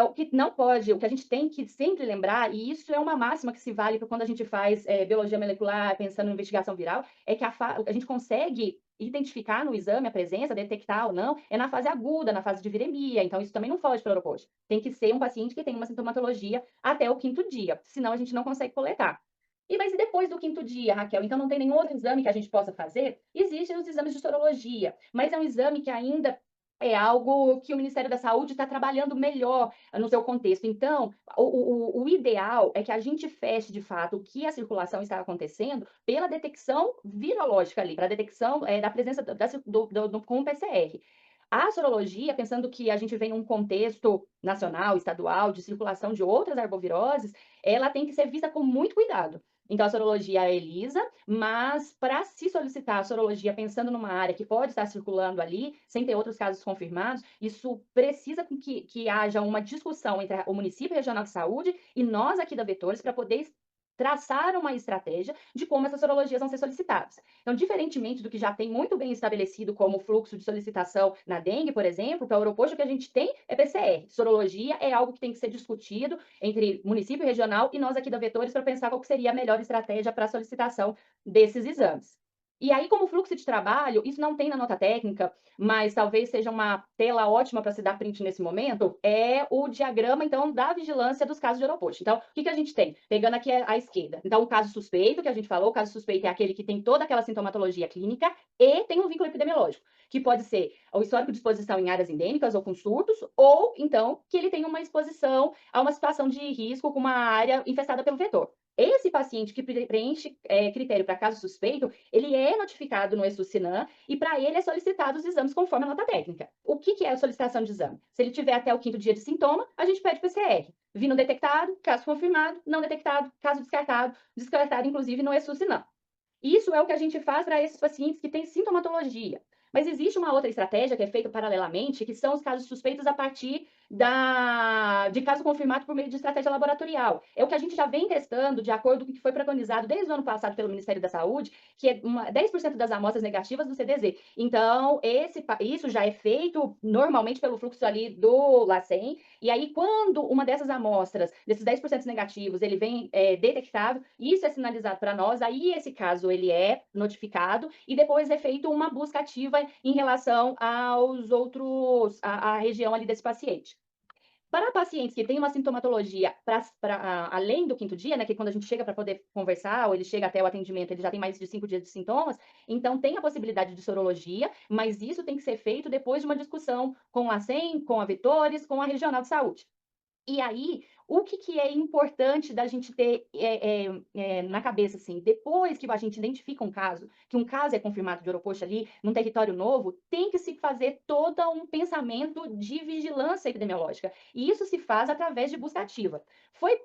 O que não pode, o que a gente tem que sempre lembrar, e isso é uma máxima que se vale para quando a gente faz biologia molecular, pensando em investigação viral, é que a gente consegue identificar no exame a presença, detectar ou não, é na fase aguda, na fase de viremia, então isso também não foge para o Oropost. Tem que ser um paciente que tem uma sintomatologia até o 5º dia, senão a gente não consegue coletar. Mas e depois do 5º dia, Raquel? Então não tem nenhum outro exame que a gente possa fazer? Existem os exames de sorologia, mas é um exame que ainda é algo que o Ministério da Saúde está trabalhando melhor no seu contexto. Então, o ideal é que a gente feche, de fato, o que a circulação está acontecendo pela detecção virológica ali, para a detecção da presença com o PCR. A sorologia, pensando que a gente vem num contexto nacional, estadual, de circulação de outras arboviroses, ela tem que ser vista com muito cuidado. Então, a sorologia é ELISA, mas para se solicitar a sorologia pensando numa área que pode estar circulando ali, sem ter outros casos confirmados, isso precisa que haja uma discussão entre o município regional de saúde e nós aqui da Vetores para poder traçar uma estratégia de como essas sorologias vão ser solicitadas. Então, diferentemente do que já tem muito bem estabelecido como fluxo de solicitação na dengue, por exemplo, para o aeroporto, o que a gente tem é PCR. Sorologia é algo que tem que ser discutido entre município regional e nós aqui da Vetores para pensar qual que seria a melhor estratégia para a solicitação desses exames. E aí, como fluxo de trabalho, isso não tem na nota técnica, mas talvez seja uma tela ótima para se dar print nesse momento, é o diagrama, então, da vigilância dos casos de aeroporto. Então, o que a gente tem? Pegando aqui à esquerda. Então, o caso suspeito, que a gente falou, o caso suspeito é aquele que tem toda aquela sintomatologia clínica e tem um vínculo epidemiológico, que pode ser o histórico de exposição em áreas endêmicas ou com surtos, ou, então, que ele tem uma exposição a uma situação de risco com uma área infestada pelo vetor. Esse paciente que preenche critério para caso suspeito, ele é notificado no ESUS-SINAM e para ele é solicitado os exames conforme a nota técnica. O que é a solicitação de exame? Se ele tiver até o 5º dia de sintoma, a gente pede PCR. Vindo detectado, caso confirmado, não detectado, caso descartado inclusive no ESUS-SINAM. Isso é o que a gente faz para esses pacientes que têm sintomatologia. Mas existe uma outra estratégia que é feita paralelamente, que são os casos suspeitos a partir de caso confirmado por meio de estratégia laboratorial. É o que a gente já vem testando, de acordo com o que foi preconizado desde o ano passado pelo Ministério da Saúde, que é 10% das amostras negativas do CDZ. Então, isso já é feito normalmente pelo fluxo ali do LACEN, e aí quando uma dessas amostras, desses 10% negativos, ele vem detectado, isso é sinalizado para nós, aí esse caso ele é notificado, e depois é feita uma busca ativa em relação aos outros, à região ali desse paciente. Para pacientes que têm uma sintomatologia além do 5º dia, né, que quando a gente chega para poder conversar, ou ele chega até o atendimento, ele já tem mais de 5 dias de sintomas, então tem a possibilidade de sorologia, mas isso tem que ser feito depois de uma discussão com a SEM, com a Vetores, com a Regional de Saúde. E aí, o que é importante da gente ter na cabeça, assim, depois que a gente identifica um caso, que um caso é confirmado de aeroporto ali, num território novo, tem que se fazer todo um pensamento de vigilância epidemiológica. E isso se faz através de busca ativa. Foi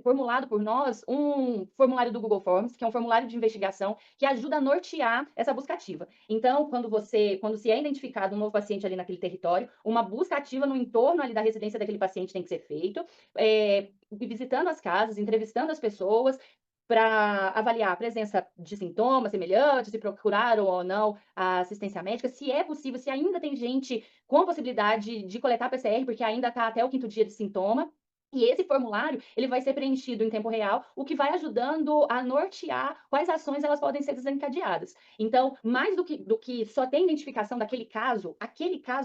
formulado por nós um formulário do Google Forms, que é um formulário de investigação que ajuda a nortear essa busca ativa. Então, quando se é identificado um novo paciente ali naquele território, uma busca ativa no entorno ali da residência daquele paciente tem que ser feito, visitando as casas, entrevistando as pessoas, para avaliar a presença de sintomas semelhantes, se procuraram ou não a assistência médica, se é possível, se ainda tem gente com a possibilidade de coletar PCR, porque ainda está até o 5º dia de sintoma. E esse formulário, ele vai ser preenchido em tempo real, o que vai ajudando a nortear quais ações elas podem ser desencadeadas. Então, mais do que só ter identificação daquele caso,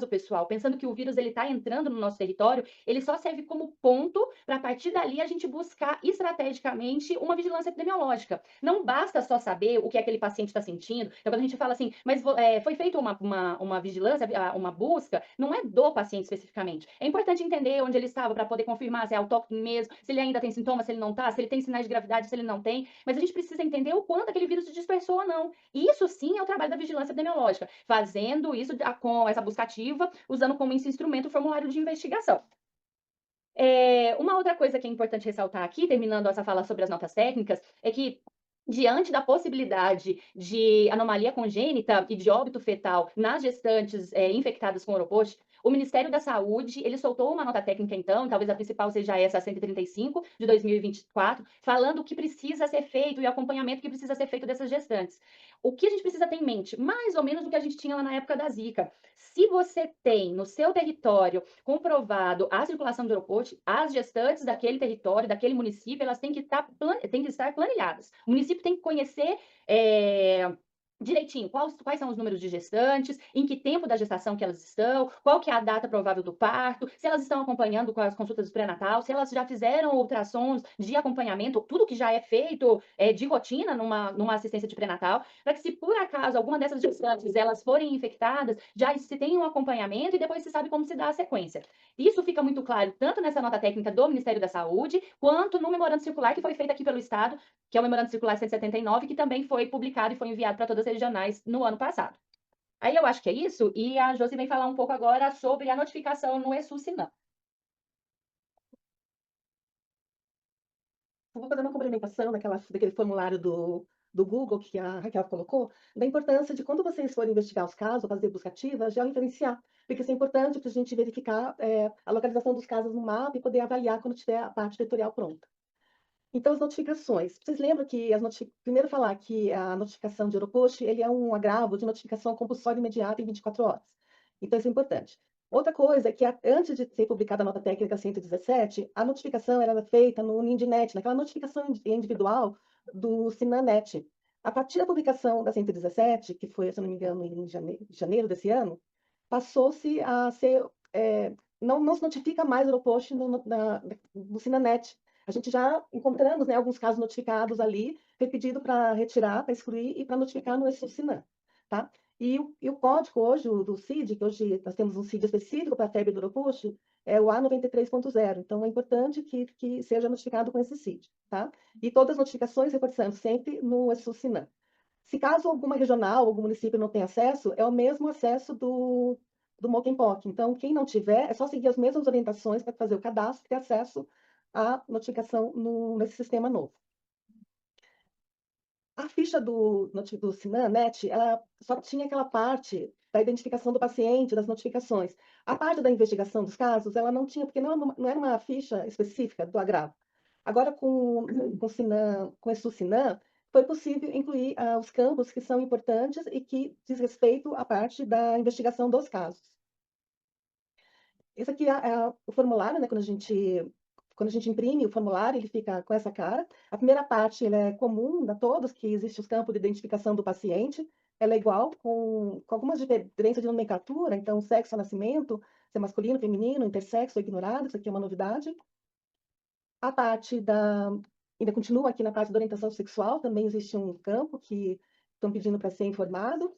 pessoal, pensando que o vírus ele está entrando no nosso território, ele só serve como ponto para, a partir dali, a gente buscar estrategicamente uma vigilância epidemiológica. Não basta só saber o que aquele paciente está sentindo. Então, quando a gente fala assim, mas foi feita uma vigilância, uma busca, não é do paciente especificamente. É importante entender onde ele estava para poder confirmar se é autóctone mesmo, se ele ainda tem sintomas, se ele não está, se ele tem sinais de gravidade, se ele não tem, mas a gente precisa entender o quanto aquele vírus se dispersou ou não. E isso sim é o trabalho da vigilância epidemiológica, fazendo isso com essa busca ativa, usando como esse instrumento o formulário de investigação. Uma outra coisa que é importante ressaltar aqui, terminando essa fala sobre as notas técnicas, é que diante da possibilidade de anomalia congênita e de óbito fetal nas gestantes infectadas com Oropost, o Ministério da Saúde, ele soltou uma nota técnica então, talvez a principal seja essa 135 de 2024, falando o que precisa ser feito e o acompanhamento que precisa ser feito dessas gestantes. O que a gente precisa ter em mente? Mais ou menos o que a gente tinha lá na época da Zika. Se você tem no seu território comprovado a circulação do aeroporto, as gestantes daquele território, daquele município, elas têm que estar planilhadas. O município tem que conhecer direitinho quais são os números de gestantes, em que tempo da gestação que elas estão, qual que é a data provável do parto, se elas estão acompanhando com as consultas pré-natal, se elas já fizeram ultrassons de acompanhamento, tudo que já é feito de rotina numa assistência de pré-natal, para que se por acaso alguma dessas gestantes elas forem infectadas, já se tem um acompanhamento e depois se sabe como se dá a sequência. Isso fica muito claro tanto nessa nota técnica do Ministério da Saúde, quanto no memorando circular que foi feito aqui pelo Estado, que é o Memorando Circular 179, que também foi publicado e foi enviado para todas as regionais no ano passado. Aí eu acho que é isso, e a Josi vem falar um pouco agora sobre a notificação no ESUS-SINAM. Eu vou fazer uma complementação daquele formulário do Google que a Raquel colocou, da importância de quando vocês forem investigar os casos, fazer busca ativa, já referenciar, porque isso é importante para a gente verificar a localização dos casos no mapa e poder avaliar quando tiver a parte editorial pronta. Então, as notificações. Vocês lembram que primeiro falar que a notificação de Europost, ele é um agravo de notificação compulsória imediata em 24 horas. Então, isso é importante. Outra coisa é que antes de ser publicada a nota técnica 117, a notificação era feita no Nindinet, naquela notificação individual do Sinanet. A partir da publicação da 117, que foi, se não me engano, em janeiro desse ano, passou-se a ser... não se notifica mais Europost no Sinanet. A gente já encontramos, né, alguns casos notificados ali, foi pedido para retirar, para excluir e para notificar no ESUS-SINAM, tá? E o código hoje, do CID, que hoje nós temos um CID específico para a febre do Europush, é o A93.0. Então, é importante que seja notificado com esse CID, tá? E todas as notificações, reforçando, sempre no ESUS-SINAM. Se caso alguma regional, algum município não tenha acesso, é o mesmo acesso do Mokenpock. Então, quem não tiver, é só seguir as mesmas orientações para fazer o cadastro e ter acesso à notificação nesse sistema novo. A ficha do Sinanet, ela só tinha aquela parte da identificação do paciente, das notificações. A parte da investigação dos casos, ela não tinha, porque não era uma ficha específica do agravo. Agora, com o ESUS-SINAM, foi possível incluir os campos que são importantes e que diz respeito à parte da investigação dos casos. Esse aqui é o formulário, né? Quando a gente imprime o formulário, ele fica com essa cara. A primeira parte ele é comum a todos, que existe os campos de identificação do paciente. Ela é igual, com algumas diferenças de nomenclatura. Então, sexo, nascimento, se é masculino, feminino, intersexo ou ignorado. Isso aqui é uma novidade. A parte ainda continua aqui na parte da orientação sexual, também existe um campo que estão pedindo para ser informado.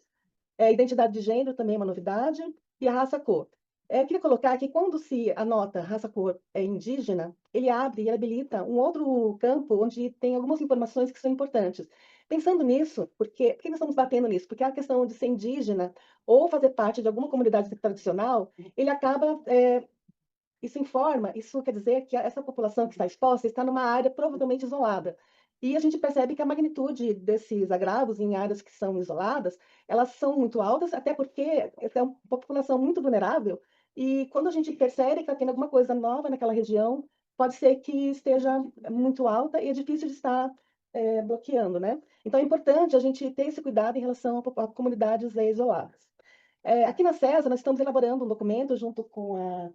Identidade de gênero também é uma novidade. E a raça-cor. Queria colocar que quando se anota raça-cor indígena, ele abre e habilita um outro campo onde tem algumas informações que são importantes. Pensando nisso, por que nós estamos batendo nisso? Porque a questão de ser indígena ou fazer parte de alguma comunidade tradicional, ele acaba... isso quer dizer que essa população que está exposta está numa área provavelmente isolada. E a gente percebe que a magnitude desses agravos em áreas que são isoladas, elas são muito altas, até porque é uma população muito vulnerável, e quando a gente percebe que está tendo alguma coisa nova naquela região, pode ser que esteja muito alta e é difícil de estar bloqueando, né? Então é importante a gente ter esse cuidado em relação a comunidades isoladas. Aqui na CESA, nós estamos elaborando um documento junto com a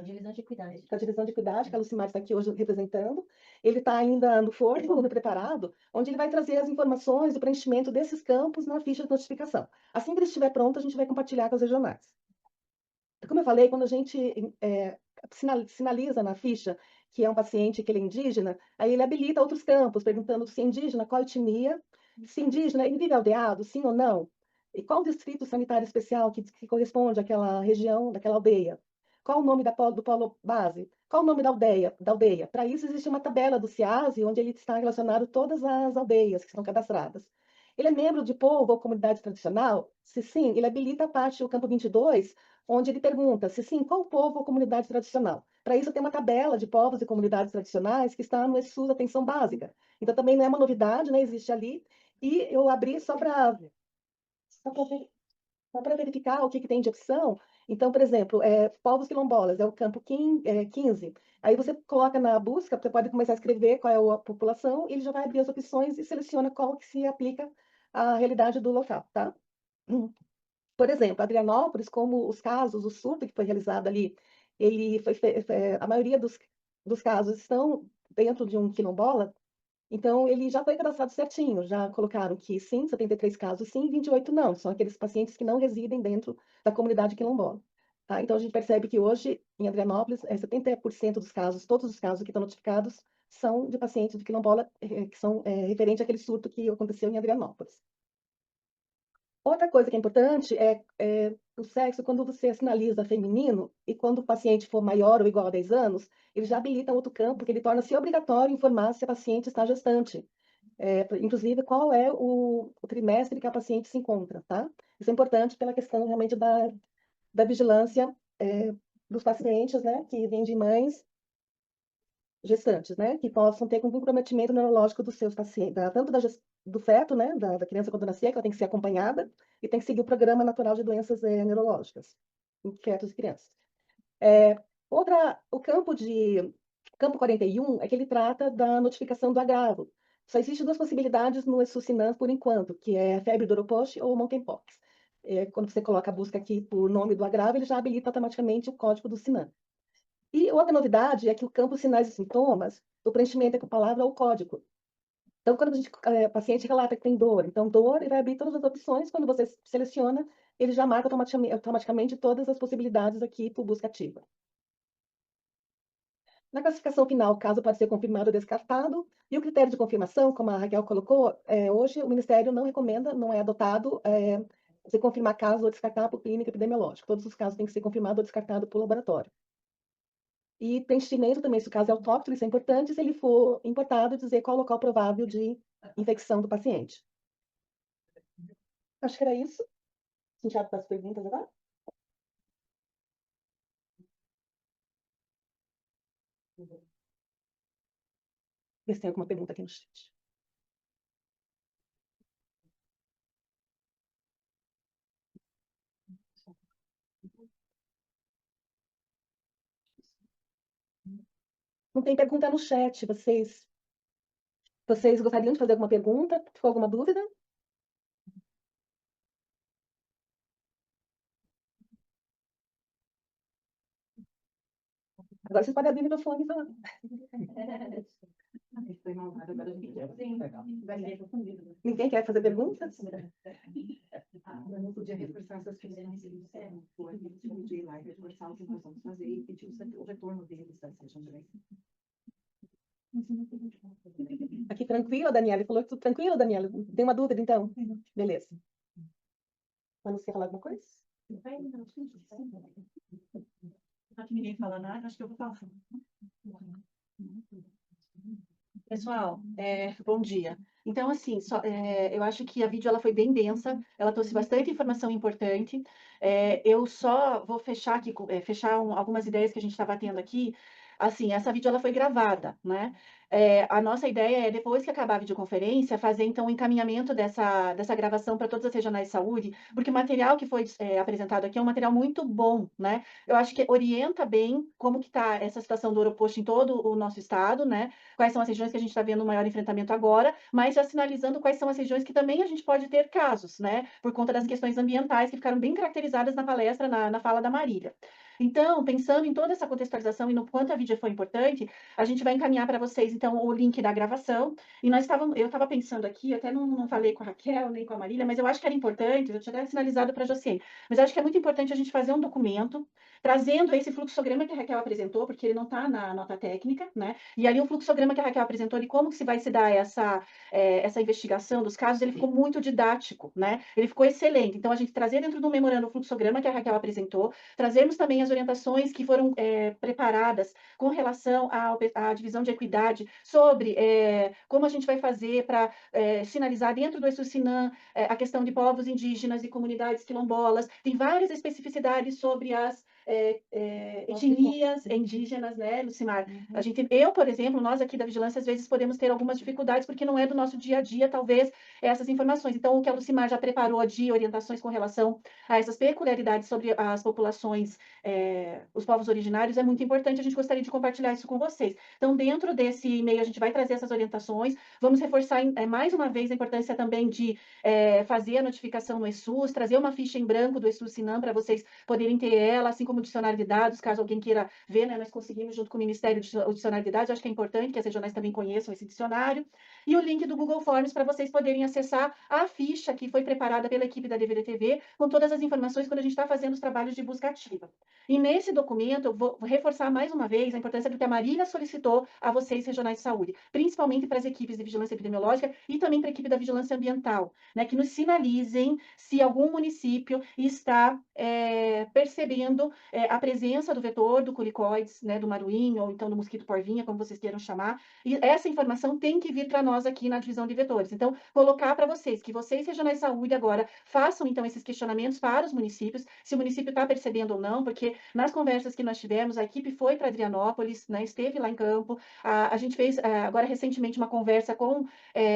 Divisão de equidade. com a divisão de equidade, que a Lucimar está aqui hoje representando. Ele está ainda no forno, no preparado, onde ele vai trazer as informações do preenchimento desses campos na ficha de notificação. Assim que ele estiver pronto, a gente vai compartilhar com as regionais. Como eu falei, quando a gente sinaliza na ficha que é um paciente que ele é indígena, aí ele habilita outros campos, perguntando se é indígena, qual etnia, se indígena, ele vive aldeado, sim ou não, e qual o distrito sanitário especial que corresponde àquela região, daquela aldeia. Qual o nome do polo base? Qual o nome da aldeia? Para isso, existe uma tabela do CIASE, onde ele está relacionado todas as aldeias que estão cadastradas. Ele é membro de povo ou comunidade tradicional? Se sim, ele habilita a parte do campo 22, onde ele pergunta se sim, qual povo ou comunidade tradicional. Para isso, tem uma tabela de povos e comunidades tradicionais que está no ESUS Atenção Básica. Então, também não é uma novidade, né? Existe ali. E eu abri só para verificar o que tem de opção. Então, por exemplo, povos quilombolas, é o campo 15. Aí você coloca na busca, você pode começar a escrever qual é a população, e ele já vai abrir as opções e seleciona qual que se aplica à realidade do local, tá? Por exemplo, Adrianópolis, como os casos, o surto que foi realizado ali, a maioria dos casos estão dentro de um quilombola, Então, ele já foi cadastrado certinho, já colocaram que sim, 73 casos sim, 28 não, são aqueles pacientes que não residem dentro da comunidade quilombola. Tá? Então, a gente percebe que hoje, em Adrianópolis, 70% dos casos, todos os casos que estão notificados, são de pacientes de quilombola, que são referente àquele surto que aconteceu em Adrianópolis. Outra coisa que é importante é o sexo, quando você sinaliza feminino, e quando o paciente for maior ou igual a 10 anos, ele já habilita outro campo, porque ele torna-se obrigatório informar se a paciente está gestante. Inclusive, qual é o trimestre que a paciente se encontra, tá? Isso é importante pela questão realmente da vigilância dos pacientes, né, que vêm de mães gestantes, né, que possam ter um comprometimento neurológico dos seus pacientes, tanto do feto, né, da criança quando nascer, que ela tem que ser acompanhada, e tem que seguir o programa natural de doenças neurológicas em fetos e crianças. O campo 41 é que ele trata da notificação do agravo. Só existem duas possibilidades no ESUS-SINAM por enquanto, que é a febre do Oropoche ou monkeypox. Quando você coloca a busca aqui por nome do agravo, ele já habilita automaticamente o código do SINAM. E outra novidade é que o campo sinais e sintomas, o preenchimento é com a palavra ou código. Então, quando o paciente relata que tem dor, então dor, ele vai abrir todas as opções, quando você seleciona, ele já marca automaticamente todas as possibilidades aqui por busca ativa. Na classificação final, o caso pode ser confirmado ou descartado, e o critério de confirmação, como a Raquel colocou, hoje o Ministério não recomenda, não é adotado, você confirmar caso ou descartar por clínica epidemiológica. Todos os casos têm que ser confirmados ou descartados por laboratório. E preenchimento também, se o caso é autóctone, isso é importante, se ele for importado, dizer qual o local provável de infecção do paciente. Acho que era isso. A gente abre para as perguntas agora? Ver se tem alguma pergunta aqui no chat. Não tem pergunta no chat. Vocês gostariam de fazer alguma pergunta? Ficou alguma dúvida? Agora vocês podem abrir o microfone e falar. Ninguém quer fazer perguntas? Eu não podia reforçar essas questões que disseram. A gente podia ir lá e reforçar o que nós vamos fazer e pedir o retorno deles da sessão de Aqui tranquila, Daniela? Falou que tudo tranquilo, Daniela? Tem uma dúvida, então? Beleza. Vamos quer falar alguma coisa? Já que ninguém fala nada, acho que eu vou falar. Pessoal, bom dia. Então, assim, eu acho que a vídeo ela foi bem densa, ela trouxe bastante informação importante. Eu só vou fechar aqui, algumas ideias que a gente estava tendo aqui. Assim, essa vídeo ela foi gravada, né? A nossa ideia é, depois que acabar a videoconferência, fazer, então, o encaminhamento dessa gravação para todas as regionais de saúde, porque o material que foi apresentado aqui é um material muito bom, né? Eu acho que orienta bem como que está essa situação do Oropost em todo o nosso estado, né? Quais são as regiões que a gente está vendo o maior enfrentamento agora, mas já sinalizando quais são as regiões que também a gente pode ter casos, né? Por conta das questões ambientais que ficaram bem caracterizadas na palestra, na fala da Marília. Então, pensando em toda essa contextualização e no quanto a vídeo foi importante, a gente vai encaminhar para vocês, então, o link da gravação. E eu estava pensando aqui, eu até não falei com a Raquel, nem com a Marília, mas eu acho que era importante, eu tinha até sinalizado para a Josiane, mas eu acho que é muito importante a gente fazer um documento trazendo esse fluxograma que a Raquel apresentou, porque ele não está na nota técnica, né? E ali o fluxograma que a Raquel apresentou de como que se vai se dar essa investigação dos casos, ele ficou muito didático, né? Ele ficou excelente. Então, a gente trazer dentro do memorando o fluxograma que a Raquel apresentou, trazermos também as orientações que foram preparadas com relação à divisão de equidade sobre como a gente vai fazer para sinalizar dentro do ESUS-SINAM a questão de povos indígenas e comunidades quilombolas. Tem várias especificidades sobre as etnias indígenas, né, Lucimar? Eu, por exemplo, nós aqui da Vigilância, às vezes podemos ter algumas dificuldades, porque não é do nosso dia a dia, talvez, essas informações. Então, o que a Lucimar já preparou de orientações com relação a essas peculiaridades sobre as populações, os povos originários, é muito importante, a gente gostaria de compartilhar isso com vocês. Então, dentro desse e-mail, a gente vai trazer essas orientações, vamos reforçar mais uma vez a importância também de fazer a notificação no ESUS, trazer uma ficha em branco do ESUS-SINAM para vocês poderem ter ela, assim como como dicionário de dados, caso alguém queira ver, né? Nós conseguimos, junto com o Ministério, o dicionário de dados. Acho que é importante que as regionais também conheçam esse dicionário. E o link do Google Forms para vocês poderem acessar a ficha que foi preparada pela equipe da DVD TV, com todas as informações quando a gente está fazendo os trabalhos de busca ativa. E nesse documento, eu vou reforçar mais uma vez a importância do que a Marília solicitou a vocês, regionais de saúde, principalmente para as equipes de vigilância epidemiológica e também para a equipe da vigilância ambiental, né, que nos sinalizem se algum município está percebendo a presença do vetor do culicoides, né, do maruim, ou então do mosquito porvinha, como vocês queiram chamar, e essa informação tem que vir para nós aqui na divisão de vetores. Então, colocar para vocês, que vocês, regionais de saúde, agora façam, então, esses questionamentos para os municípios, se o município está percebendo ou não, porque nas conversas que nós tivemos, a equipe foi para Adrianópolis, né, esteve lá em campo, a gente fez, agora, recentemente, uma conversa com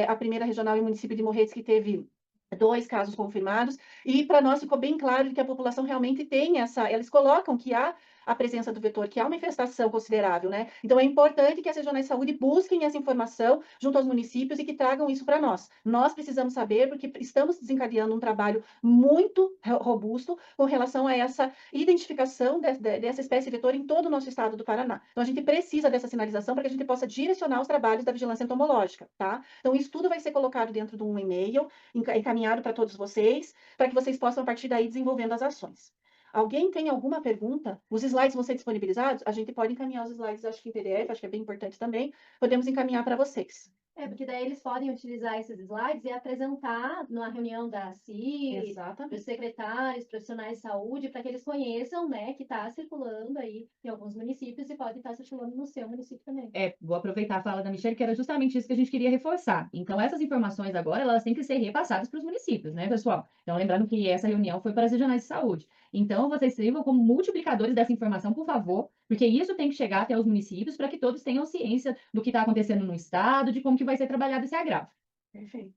a primeira regional e o município de Morretes, que teve 2 casos confirmados, e para nós ficou bem claro que a população realmente tem eles colocam que há a presença do vetor, que há uma infestação considerável, né? Então, é importante que as regionais de saúde busquem essa informação junto aos municípios e que tragam isso para nós. Nós precisamos saber, porque estamos desencadeando um trabalho muito robusto com relação a essa identificação dessa espécie vetor em todo o nosso estado do Paraná. Então, a gente precisa dessa sinalização para que a gente possa direcionar os trabalhos da vigilância entomológica, tá? Então, isso tudo vai ser colocado dentro de um e-mail, encaminhado para todos vocês, para que vocês possam, a partir daí, desenvolvendo as ações. Alguém tem alguma pergunta? Os slides vão ser disponibilizados? A gente pode encaminhar os slides, acho que em PDF, acho que é bem importante também. Podemos encaminhar para vocês. Porque daí eles podem utilizar esses slides e apresentar na reunião da CI, Exatamente. dos secretários, profissionais de saúde, para que eles conheçam, né, que está circulando aí em alguns municípios e pode estar circulando no seu município também. Vou aproveitar a fala da Michelle, que era justamente isso que a gente queria reforçar. Então, essas informações agora, elas têm que ser repassadas para os municípios, né, pessoal? Então, lembrando que essa reunião foi para as regionais de saúde. Então, vocês sirvam como multiplicadores dessa informação, por favor, porque isso tem que chegar até os municípios para que todos tenham ciência do que está acontecendo no estado, de como que vai ser trabalhado esse agravo. Perfeito.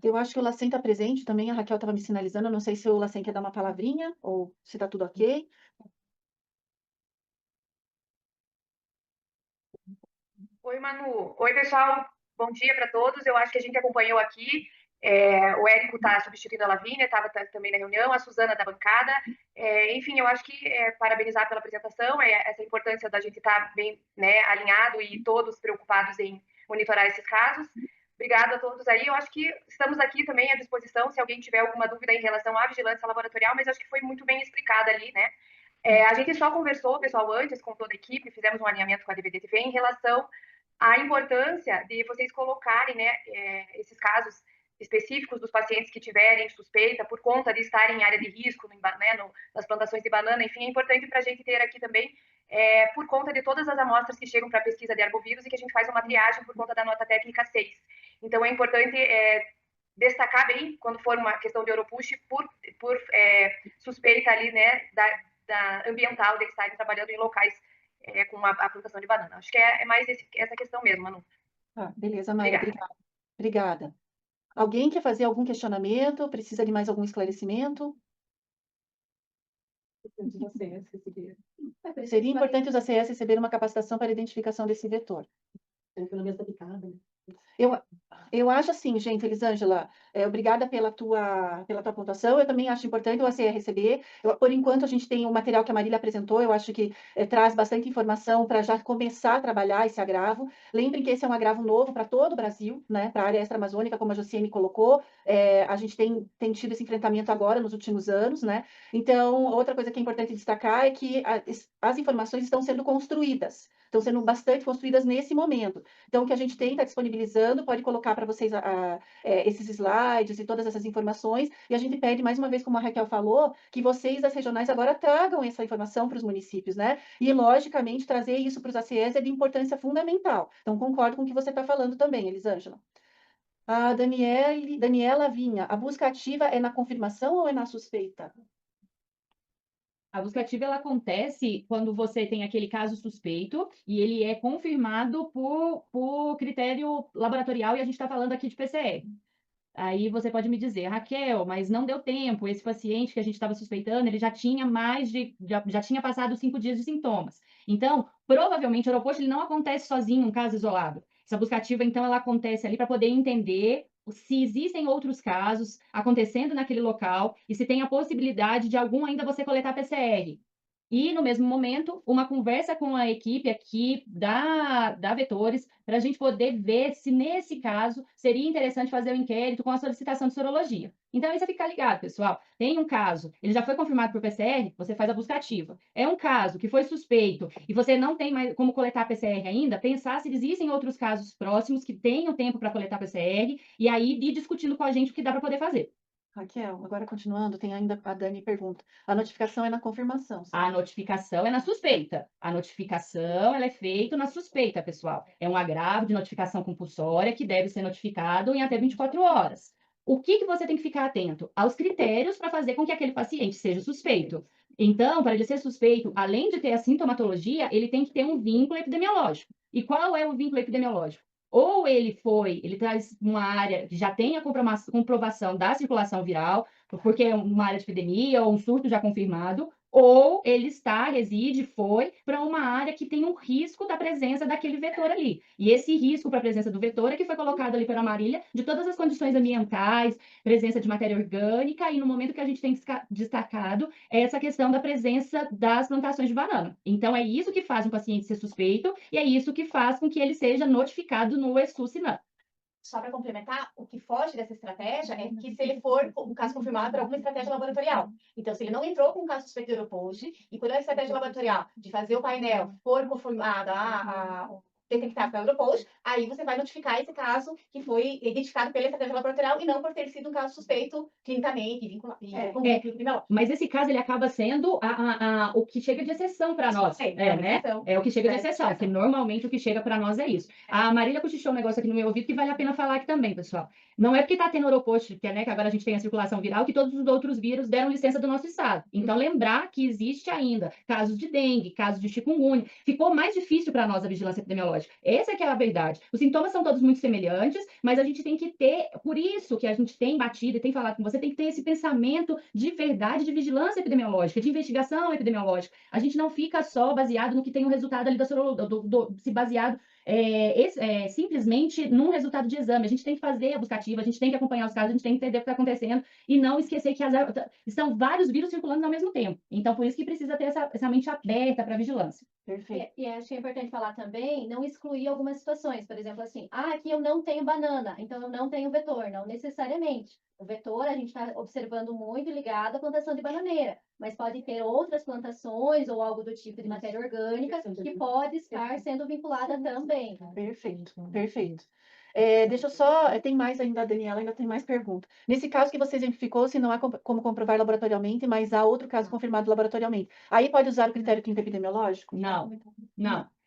Eu acho que o Lacen está presente também, a Raquel estava me sinalizando, eu não sei se o Lacen quer dar uma palavrinha, ou se está tudo ok. Oi, Manu. Oi, pessoal. Bom dia para todos. Eu acho que a gente acompanhou aqui. O Érico está substituindo a Lavínia, estava também na reunião, a Suzana da bancada. Enfim, eu acho que parabenizar pela apresentação, essa importância da gente estar bem, né, alinhado e todos preocupados em monitorar esses casos. Obrigada a todos aí. Eu acho que estamos aqui também à disposição, se alguém tiver alguma dúvida em relação à vigilância laboratorial, mas acho que foi muito bem explicada ali, né? A gente só conversou, pessoal, antes com toda a equipe, fizemos um alinhamento com a DVD-TV em relação à importância de vocês colocarem, né, esses casos específicos dos pacientes que tiverem suspeita por conta de estarem em área de risco, né, nas plantações de banana. Enfim, é importante para a gente ter aqui também, por conta de todas as amostras que chegam para a pesquisa de arbovírus e que a gente faz uma triagem por conta da nota técnica 6. Então, é importante destacar bem, quando for uma questão de Oropush, por suspeita ali, né, da ambiental, de estarem trabalhando em locais com a plantação de banana. Acho que é mais essa questão mesmo, Manu. Beleza, Maria, obrigada. Alguém quer fazer algum questionamento? Precisa de mais algum esclarecimento? Seria importante os ACS receberem uma capacitação para a identificação desse vetor. Pelo menos da picada, né? Eu acho assim, gente, Elisângela, obrigada pela tua pontuação. Eu também acho importante o ACE receber. Por enquanto, a gente tem o material que a Marília apresentou, eu acho que traz bastante informação para já começar a trabalhar esse agravo. Lembrem que esse é um agravo novo para todo o Brasil, né? Para a área extra-amazônica, como a Josiane colocou. A gente tem tido esse enfrentamento agora, nos últimos anos, né? Então, outra coisa que é importante destacar é que as informações estão sendo construídas. Estão sendo bastante construídas nesse momento. Então, o que a gente tem, está disponibilizando, pode colocar para vocês esses slides e todas essas informações, e a gente pede, mais uma vez, como a Raquel falou, que vocês, das regionais, agora tragam essa informação para os municípios, né? E, logicamente, trazer isso para os ACS é de importância fundamental. Então, concordo com o que você está falando também, Elisângela. A Daniela Vinha, a busca ativa é na confirmação ou é na suspeita? A busca ativa, ela acontece quando você tem aquele caso suspeito e ele é confirmado por critério laboratorial, e a gente está falando aqui de PCR. Aí você pode me dizer, Raquel, mas não deu tempo, esse paciente que a gente estava suspeitando, ele já tinha já tinha passado 5 dias de sintomas. Então, provavelmente, o Oropost, ele não acontece sozinho, um caso isolado. Essa busca ativa, então, ela acontece ali para poder entender se existem outros casos acontecendo naquele local e se tem a possibilidade de algum ainda você coletar PCR. E, no mesmo momento, uma conversa com a equipe aqui da Vetores, para a gente poder ver se, nesse caso, seria interessante fazer o inquérito com a solicitação de sorologia. Então, isso é ficar ligado, pessoal. Tem um caso, ele já foi confirmado por PCR, você faz a busca ativa. É um caso que foi suspeito e você não tem mais como coletar PCR ainda, pensar se existem outros casos próximos que tenham tempo para coletar PCR e aí ir discutindo com a gente o que dá para poder fazer. Raquel, agora continuando, tem ainda a Dani pergunta. A notificação é na confirmação, certo? A notificação é na suspeita. A notificação ela é feita na suspeita, pessoal. É um agravo de notificação compulsória que deve ser notificado em até 24 horas. O que você tem que ficar atento? Aos critérios para fazer com que aquele paciente seja suspeito. Então, para ele ser suspeito, além de ter a sintomatologia, ele tem que ter um vínculo epidemiológico. E qual é o vínculo epidemiológico? Ou ele traz uma área que já tem a comprovação da circulação viral, porque é uma área de epidemia ou um surto já confirmado, ou ele foi para uma área que tem um risco da presença daquele vetor ali. E esse risco para a presença do vetor é que foi colocado ali pela Marília, de todas as condições ambientais, presença de matéria orgânica, e no momento que a gente tem destacado é essa questão da presença das plantações de banana. Então, é isso que faz um paciente ser suspeito, e é isso que faz com que ele seja notificado no ESUS-SINAM. Só para complementar, o que foge dessa estratégia é que se ele for um caso confirmado por alguma estratégia laboratorial. Então, se ele não entrou com um caso suspeito de Europost, e por a estratégia laboratorial de fazer o painel for confirmado detectado pela Europost, aí você vai notificar esse caso que foi identificado pela estratégia laboratorial e não por ter sido um caso suspeito clinicamente, vinculado com epidemiológico. Mas esse caso ele acaba sendo o que chega de exceção para nós, né? É o que chega de exceção, porque normalmente o que chega para nós é isso. A Marília cochichou um negócio aqui no meu ouvido que vale a pena falar aqui também, pessoal. Não é porque está tendo Europost, que agora a gente tem a circulação viral, que todos os outros vírus deram licença do nosso estado. Então, lembrar que existe ainda casos de dengue, casos de chikungunya. Ficou mais difícil para nós a vigilância epidemiológica. Essa é que é a verdade. Os sintomas são todos muito semelhantes, mas a gente tem que ter, por isso que a gente tem batido e tem falado com você, tem que ter esse pensamento de verdade, de vigilância epidemiológica, de investigação epidemiológica. A gente não fica só baseado no que tem o resultado ali da sorologia, se baseado simplesmente num resultado de exame. A gente tem que fazer a busca ativa, a gente tem que acompanhar os casos, a gente tem que entender o que está acontecendo e não esquecer que estão vários vírus circulando ao mesmo tempo. Então, por isso que precisa ter essa mente aberta para a vigilância. Perfeito. E acho que é importante falar também, não excluir algumas situações. Por exemplo, assim, aqui eu não tenho banana, então eu não tenho vetor. Não necessariamente. O vetor a gente está observando muito ligado à plantação de bananeira, mas pode ter outras plantações ou algo do tipo de matéria orgânica que pode estar sendo vinculada também. Perfeito, perfeito. Deixa eu só, tem mais ainda, a Daniela ainda tem mais pergunta. Nesse caso que você exemplificou, se não há como comprovar laboratorialmente, mas há outro caso confirmado laboratorialmente, aí pode usar o critério clínico epidemiológico? Não.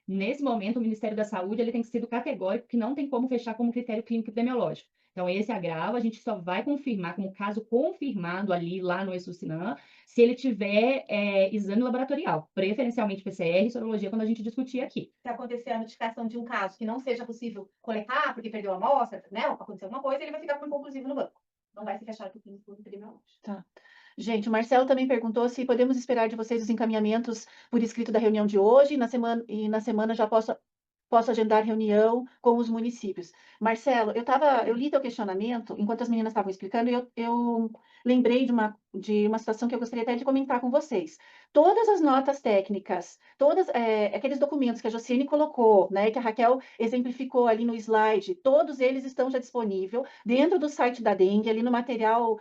Nesse momento, o Ministério da Saúde ele tem sido categórico que não tem como fechar como critério clínico epidemiológico. Então, esse agravo, a gente só vai confirmar como caso confirmado lá no ESUS-SINAM, se ele tiver exame laboratorial, preferencialmente PCR e sorologia, quando a gente discutir aqui. Se acontecer a notificação de um caso que não seja possível coletar, porque perdeu a amostra, né? Ou aconteceu alguma coisa, ele vai ficar por inconclusivo no banco. Não vai se fechar por clínico epidemiológico. Tá. Gente, o Marcelo também perguntou se podemos esperar de vocês os encaminhamentos por escrito da reunião de hoje, e na semana já posso agendar reunião com os municípios. Marcelo, eu li teu questionamento enquanto as meninas estavam explicando, e eu lembrei de uma situação que eu gostaria até de comentar com vocês. Todas as notas técnicas, todos aqueles documentos que a Josiane colocou, né, que a Raquel exemplificou ali no slide, todos eles estão já disponíveis dentro do site da Dengue, ali no material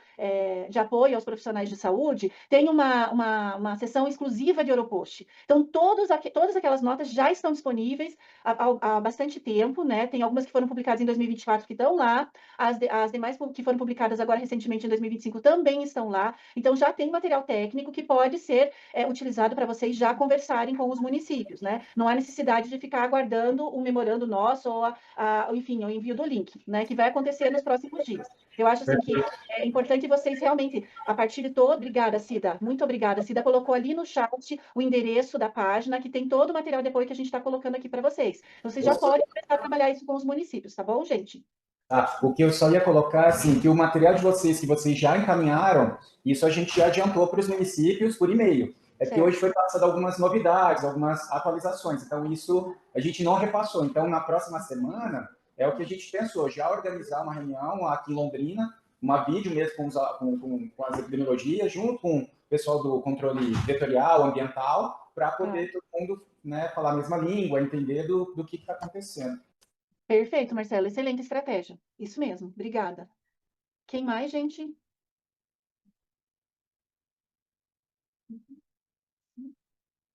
de apoio aos profissionais de saúde, tem uma seção exclusiva de Europost. Então, todas aquelas notas já estão disponíveis há bastante tempo, né? Tem algumas que foram publicadas em 2024 que estão lá, as demais que foram publicadas agora recentemente em 2025 também estão lá. Então, já tem material técnico que pode ser utilizado para vocês já conversarem com os municípios, né? Não há necessidade de ficar aguardando um memorando nosso ou, enfim, o envio do link, né? Que vai acontecer nos próximos dias. Eu acho assim, que é importante vocês realmente, a partir de todo... Obrigada, Cida. Muito obrigada. Cida colocou ali no chat o endereço da página, que tem todo o material de apoio que a gente está colocando aqui para vocês. Então, vocês já podem começar a trabalhar isso com os municípios, tá bom, gente? O que eu só ia colocar, assim, que o material de vocês, que vocês já encaminharam, isso a gente já adiantou para os municípios por e-mail. Que hoje foi passado algumas novidades, algumas atualizações. Então, isso a gente não repassou. Então, na próxima semana, é o que a gente pensou, já organizar uma reunião aqui em Londrina, uma vídeo mesmo com as epidemiologias, junto com o pessoal do controle vetorial, ambiental, para poder todo mundo, né, falar a mesma língua, entender do que está acontecendo. Perfeito, Marcelo. Excelente estratégia. Isso mesmo. Obrigada. Quem mais, gente?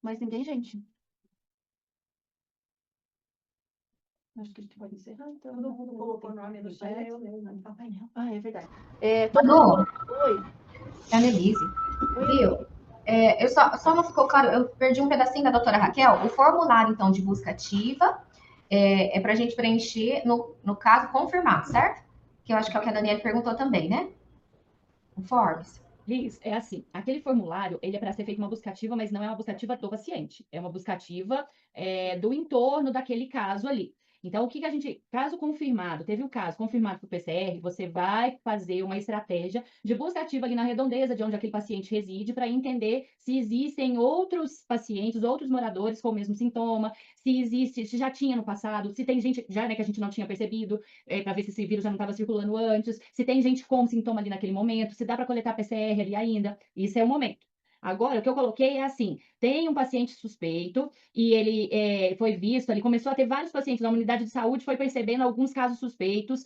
Mais ninguém, gente? Acho que a gente pode encerrar, então. Todo mundo colocou o nome no chat. Ah, é verdade. Manu, Oi. é a Nelise. Viu? Eu só não ficou claro, eu perdi um pedacinho da doutora Raquel. O formulário, então, de busca ativa é para a gente preencher, no caso, confirmar, certo? Que eu acho que é o que a Daniela perguntou também, né? O Forms. Liz, é assim, aquele formulário, ele é para ser feita uma buscativa, mas não é uma buscativa do paciente, é uma buscativa do entorno daquele caso ali. Então, o que a gente, caso confirmado, teve o caso confirmado por PCR, você vai fazer uma estratégia de busca ativa ali na redondeza de onde aquele paciente reside, para entender se existem outros pacientes, outros moradores com o mesmo sintoma, se já tinha no passado, se tem gente já, né, que a gente não tinha percebido, para ver se esse vírus já não estava circulando antes, se tem gente com sintoma ali naquele momento, se dá para coletar PCR ali ainda. Isso é o momento. Agora, o que eu coloquei é assim: tem um paciente suspeito e ele foi visto, ele começou a ter vários pacientes na unidade de saúde, foi percebendo alguns casos suspeitos,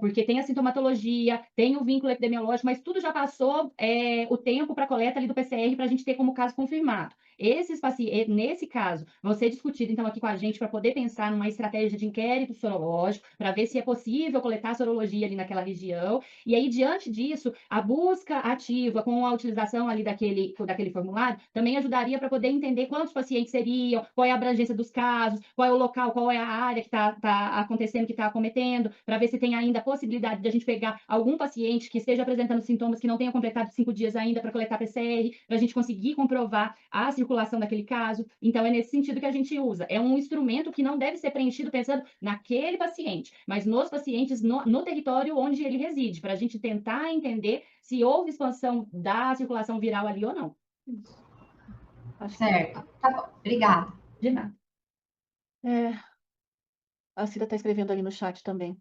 porque tem a sintomatologia, tem o vínculo epidemiológico, mas tudo já passou o tempo para a coleta ali do PCR para a gente ter como caso confirmado. Esses pacientes, nesse caso, vão ser discutidos então aqui com a gente para poder pensar numa estratégia de inquérito sorológico, para ver se é possível coletar sorologia ali naquela região. E aí, diante disso, a busca ativa com a utilização ali daquele formulário também ajudaria para poder entender quantos pacientes seriam, qual é a abrangência dos casos, qual é o local, qual é a área que está acontecendo, que está acometendo, para ver se tem ainda a possibilidade de a gente pegar algum paciente que esteja apresentando sintomas que não tenha completado 5 dias ainda para coletar PCR, para a gente conseguir comprovar a circulação daquele caso. Então, é nesse sentido que a gente usa. É um instrumento que não deve ser preenchido pensando naquele paciente, mas nos pacientes no território onde ele reside, para a gente tentar entender se houve expansão da circulação viral ali ou não. Certo. Tá bom. Obrigada. De nada. A Cida está escrevendo ali no chat também.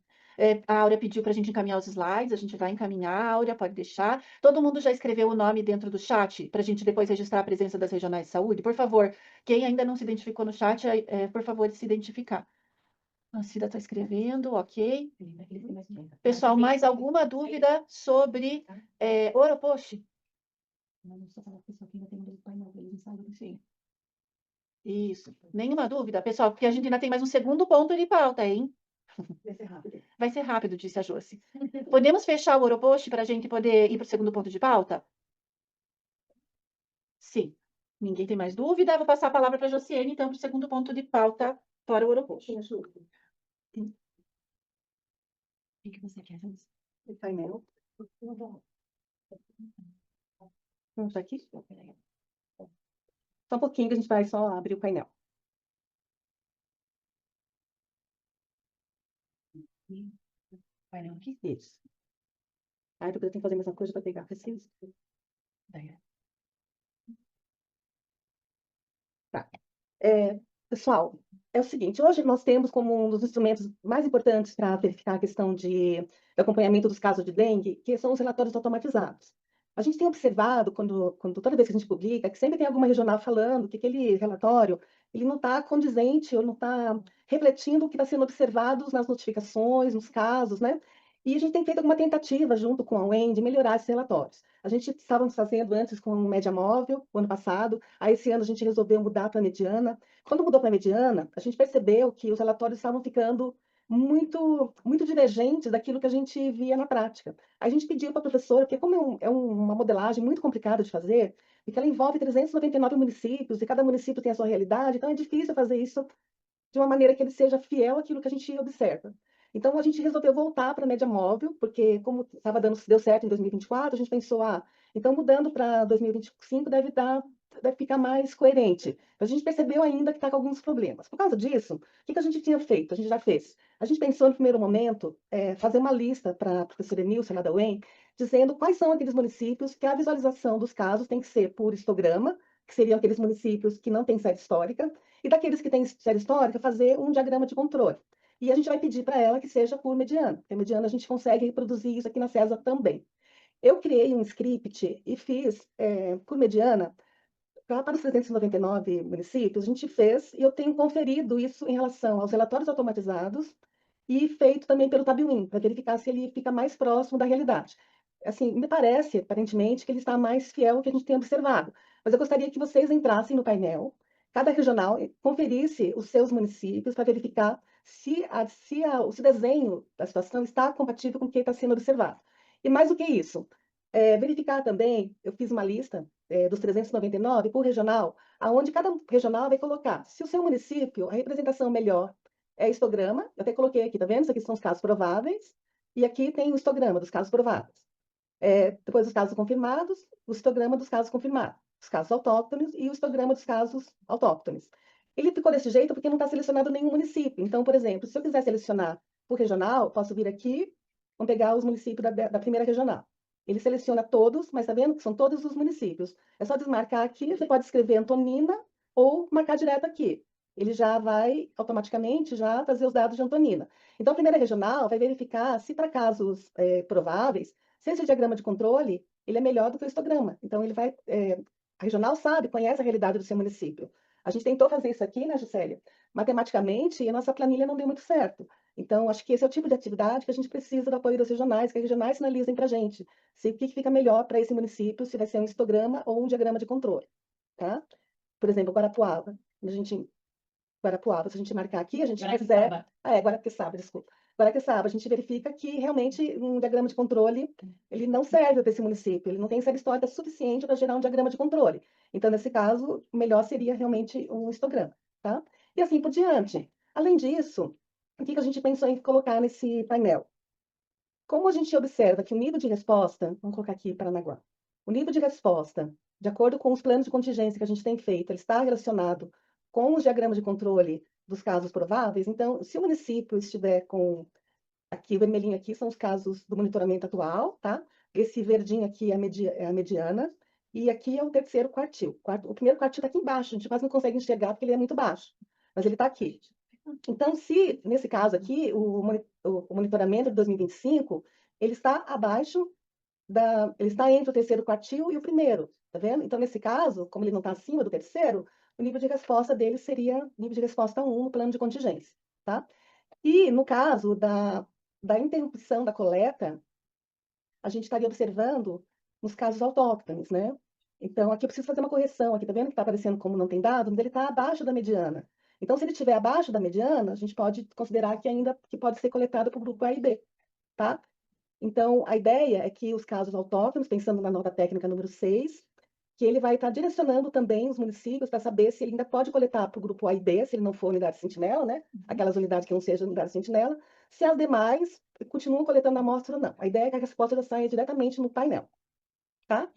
A Áurea pediu para a gente encaminhar os slides, a gente vai encaminhar, Áurea, pode deixar. Todo mundo já escreveu o nome dentro do chat, para a gente depois registrar a presença das regionais de saúde? Por favor, quem ainda não se identificou no chat, por favor, se identificar. A Cida está escrevendo, ok. Pessoal, mais alguma dúvida sobre Oropost? Isso. Nenhuma dúvida, pessoal, porque a gente ainda tem mais um segundo ponto de pauta, hein? Vai ser rápido. Vai ser rápido, disse a Josi. Podemos fechar o Oropost para a gente poder ir para o segundo ponto de pauta? Sim. Ninguém tem mais dúvida? Vou passar a palavra para a Josiane, então, para o segundo ponto de pauta para o Oropost. O que você quer, Josi? O painel. Vamos aqui? Só um pouquinho que a gente vai só abrir o painel. Painel aqui? Isso. Ai, depois eu tenho que fazer a mesma coisa para pegar. Preciso? Tá. Pessoal, é o seguinte, hoje nós temos como um dos instrumentos mais importantes para verificar a questão de acompanhamento dos casos de dengue, que são os relatórios automatizados. A gente tem observado, toda vez que a gente publica, que sempre tem alguma regional falando que aquele relatório ele não está condizente ou não está refletindo o que está sendo observado nas notificações, nos casos, né? E a gente tem feito alguma tentativa, junto com a UEM, de melhorar esses relatórios. A gente estava fazendo antes com média móvel, o ano passado, aí esse ano a gente resolveu mudar para a mediana. Quando mudou para a mediana, a gente percebeu que os relatórios estavam ficando muito, muito divergentes daquilo que a gente via na prática. A gente pediu para a professora, porque como é uma modelagem muito complicada de fazer, e que ela envolve 399 municípios, e cada município tem a sua realidade, então é difícil fazer isso de uma maneira que ele seja fiel àquilo que a gente observa. Então, a gente resolveu voltar para a média móvel, porque como deu certo em 2024, a gente pensou, então mudando para 2025 deve ficar mais coerente. A gente percebeu ainda que está com alguns problemas. Por causa disso, o que a gente tinha feito? A gente já fez. A gente pensou, no primeiro momento, fazer uma lista para a professora Nilce, lá da UEM, dizendo quais são aqueles municípios que a visualização dos casos tem que ser por histograma, que seriam aqueles municípios que não têm série histórica, e daqueles que têm série histórica, fazer um diagrama de controle. E a gente vai pedir para ela que seja por mediana, porque a mediana a gente consegue reproduzir isso aqui na CESA também. Eu criei um script e fiz por mediana, para os 399 municípios, a gente fez, e eu tenho conferido isso em relação aos relatórios automatizados e feito também pelo Tabuin, para verificar se ele fica mais próximo da realidade. Assim, me parece, aparentemente, que ele está mais fiel ao que a gente tem observado. Mas eu gostaria que vocês entrassem no painel, cada regional conferisse os seus municípios para verificar se o desenho da situação está compatível com o que está sendo observado. E mais do que isso, verificar também, eu fiz uma lista dos 399 por regional, aonde cada regional vai colocar, se o seu município, a representação melhor é histograma, eu até coloquei aqui, tá vendo? Isso aqui são os casos prováveis, e aqui tem o histograma dos casos prováveis. Depois os casos confirmados, o histograma dos casos confirmados, os casos autóctones e o histograma dos casos autóctones. Ele ficou desse jeito porque não está selecionado nenhum município. Então, por exemplo, se eu quiser selecionar por regional, posso vir aqui, vamos pegar os municípios da primeira regional. Ele seleciona todos, mas tá vendo que são todos os municípios. É só desmarcar aqui, você pode escrever Antonina ou marcar direto aqui. Ele já vai automaticamente já trazer os dados de Antonina. Então, a primeira regional vai verificar se para casos prováveis, se esse diagrama de controle ele é melhor do que o histograma. Então, ele vai, a regional sabe, conhece a realidade do seu município. A gente tentou fazer isso aqui, né, Juscelia? Matematicamente, e a nossa planilha não deu muito certo. Então, acho que esse é o tipo de atividade que a gente precisa do apoio das regionais, que as regionais sinalizem para a gente o que fica melhor para esse município, se vai ser um histograma ou um diagrama de controle, tá? Por exemplo, Guarapuava. Guarapuava, se a gente marcar aqui, a gente quiser... Guaraqueçaba, desculpa. Guaraqueçaba, a gente verifica que realmente um diagrama de controle, ele não serve para esse município, ele não tem série histórica suficiente para gerar um diagrama de controle. Então, nesse caso, o melhor seria realmente um histograma, tá? E assim por diante. Além disso, o que a gente pensou em colocar nesse painel? Como a gente observa que o nível de resposta, vamos colocar aqui Paranaguá, o nível de resposta, de acordo com os planos de contingência que a gente tem feito, ele está relacionado com os diagramas de controle dos casos prováveis. Então, se o município estiver com, aqui o vermelhinho aqui são os casos do monitoramento atual, tá? Esse verdinho aqui é a mediana, e aqui é o terceiro quartil. O primeiro quartil está aqui embaixo, a gente quase não consegue enxergar porque ele é muito baixo, mas ele está aqui. Então, se, nesse caso aqui, o monitoramento de 2025, ele está abaixo ele está entre o terceiro quartil e o primeiro, tá vendo? Então, nesse caso, como ele não está acima do terceiro, o nível de resposta dele seria nível de resposta 1 no plano de contingência, tá? E, no caso da interrupção da coleta, a gente estaria observando nos casos autóctones, né? Então, aqui eu preciso fazer uma correção, aqui tá vendo que está aparecendo como não tem dado, mas ele está abaixo da mediana. Então, se ele estiver abaixo da mediana, a gente pode considerar que ainda pode ser coletado para o grupo A e B, tá? Então, a ideia é que os casos autóctonos, pensando na nota técnica número 6, que ele vai estar direcionando também os municípios para saber se ele ainda pode coletar para o grupo A e B, se ele não for unidade sentinela, né? Aquelas unidades que não sejam unidade sentinela, se as demais continuam coletando a amostra ou não. A ideia é que a resposta já saia diretamente no painel, tá?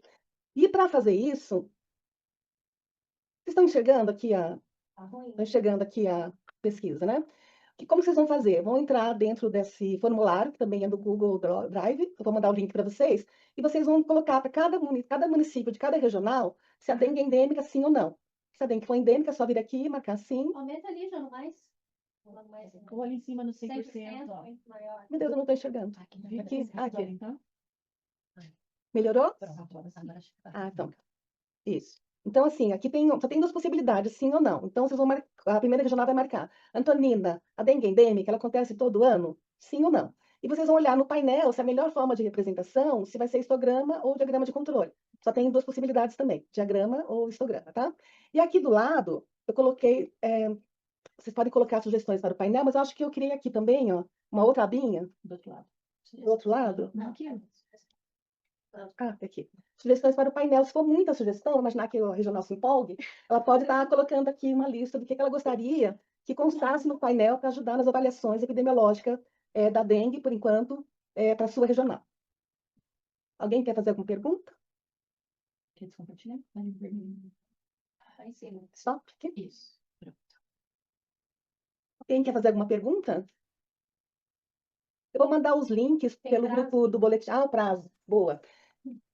E para fazer isso, vocês estão enxergando aqui a pesquisa, né? Como vocês vão fazer? Vão entrar dentro desse formulário, que também é do Google Drive, eu vou mandar o link para vocês, e vocês vão colocar para cada município de cada regional se a dengue é endêmica, sim ou não. Se a dengue for endêmica, é só vir aqui e marcar sim. Aumenta ali, já não mais. Ou ali em cima no 100%. 100%, muito maior. Meu Deus, eu não estou enxergando. Aqui. Aqui. Então. Melhorou? Ah, então. Isso. Então, assim, aqui só tem duas possibilidades, sim ou não. Então, vocês vão a primeira regional vai marcar. Antonina, a dengue endêmica, ela acontece todo ano? Sim ou não? E vocês vão olhar no painel se a melhor forma de representação, se vai ser histograma ou diagrama de controle. Só tem duas possibilidades também, diagrama ou histograma, tá? E aqui do lado, eu coloquei, vocês podem colocar sugestões para o painel, mas eu acho que eu criei aqui também, ó, uma outra abinha. Do outro lado. Do outro lado? Não, aqui é. Aqui. Sugestões para o painel. Se for muita sugestão, imaginar que o regional se empolgue, ela pode estar colocando aqui uma lista do que ela gostaria que constasse no painel para ajudar nas avaliações epidemiológicas da dengue, por enquanto, para a sua regional. Alguém quer fazer alguma pergunta? Quer descompartilhar? Tá em cima. Stop? Aqui. Isso. Pronto. Alguém quer fazer alguma pergunta? Eu vou mandar os links pelo grupo do boletim. Ah, o prazo. Boa.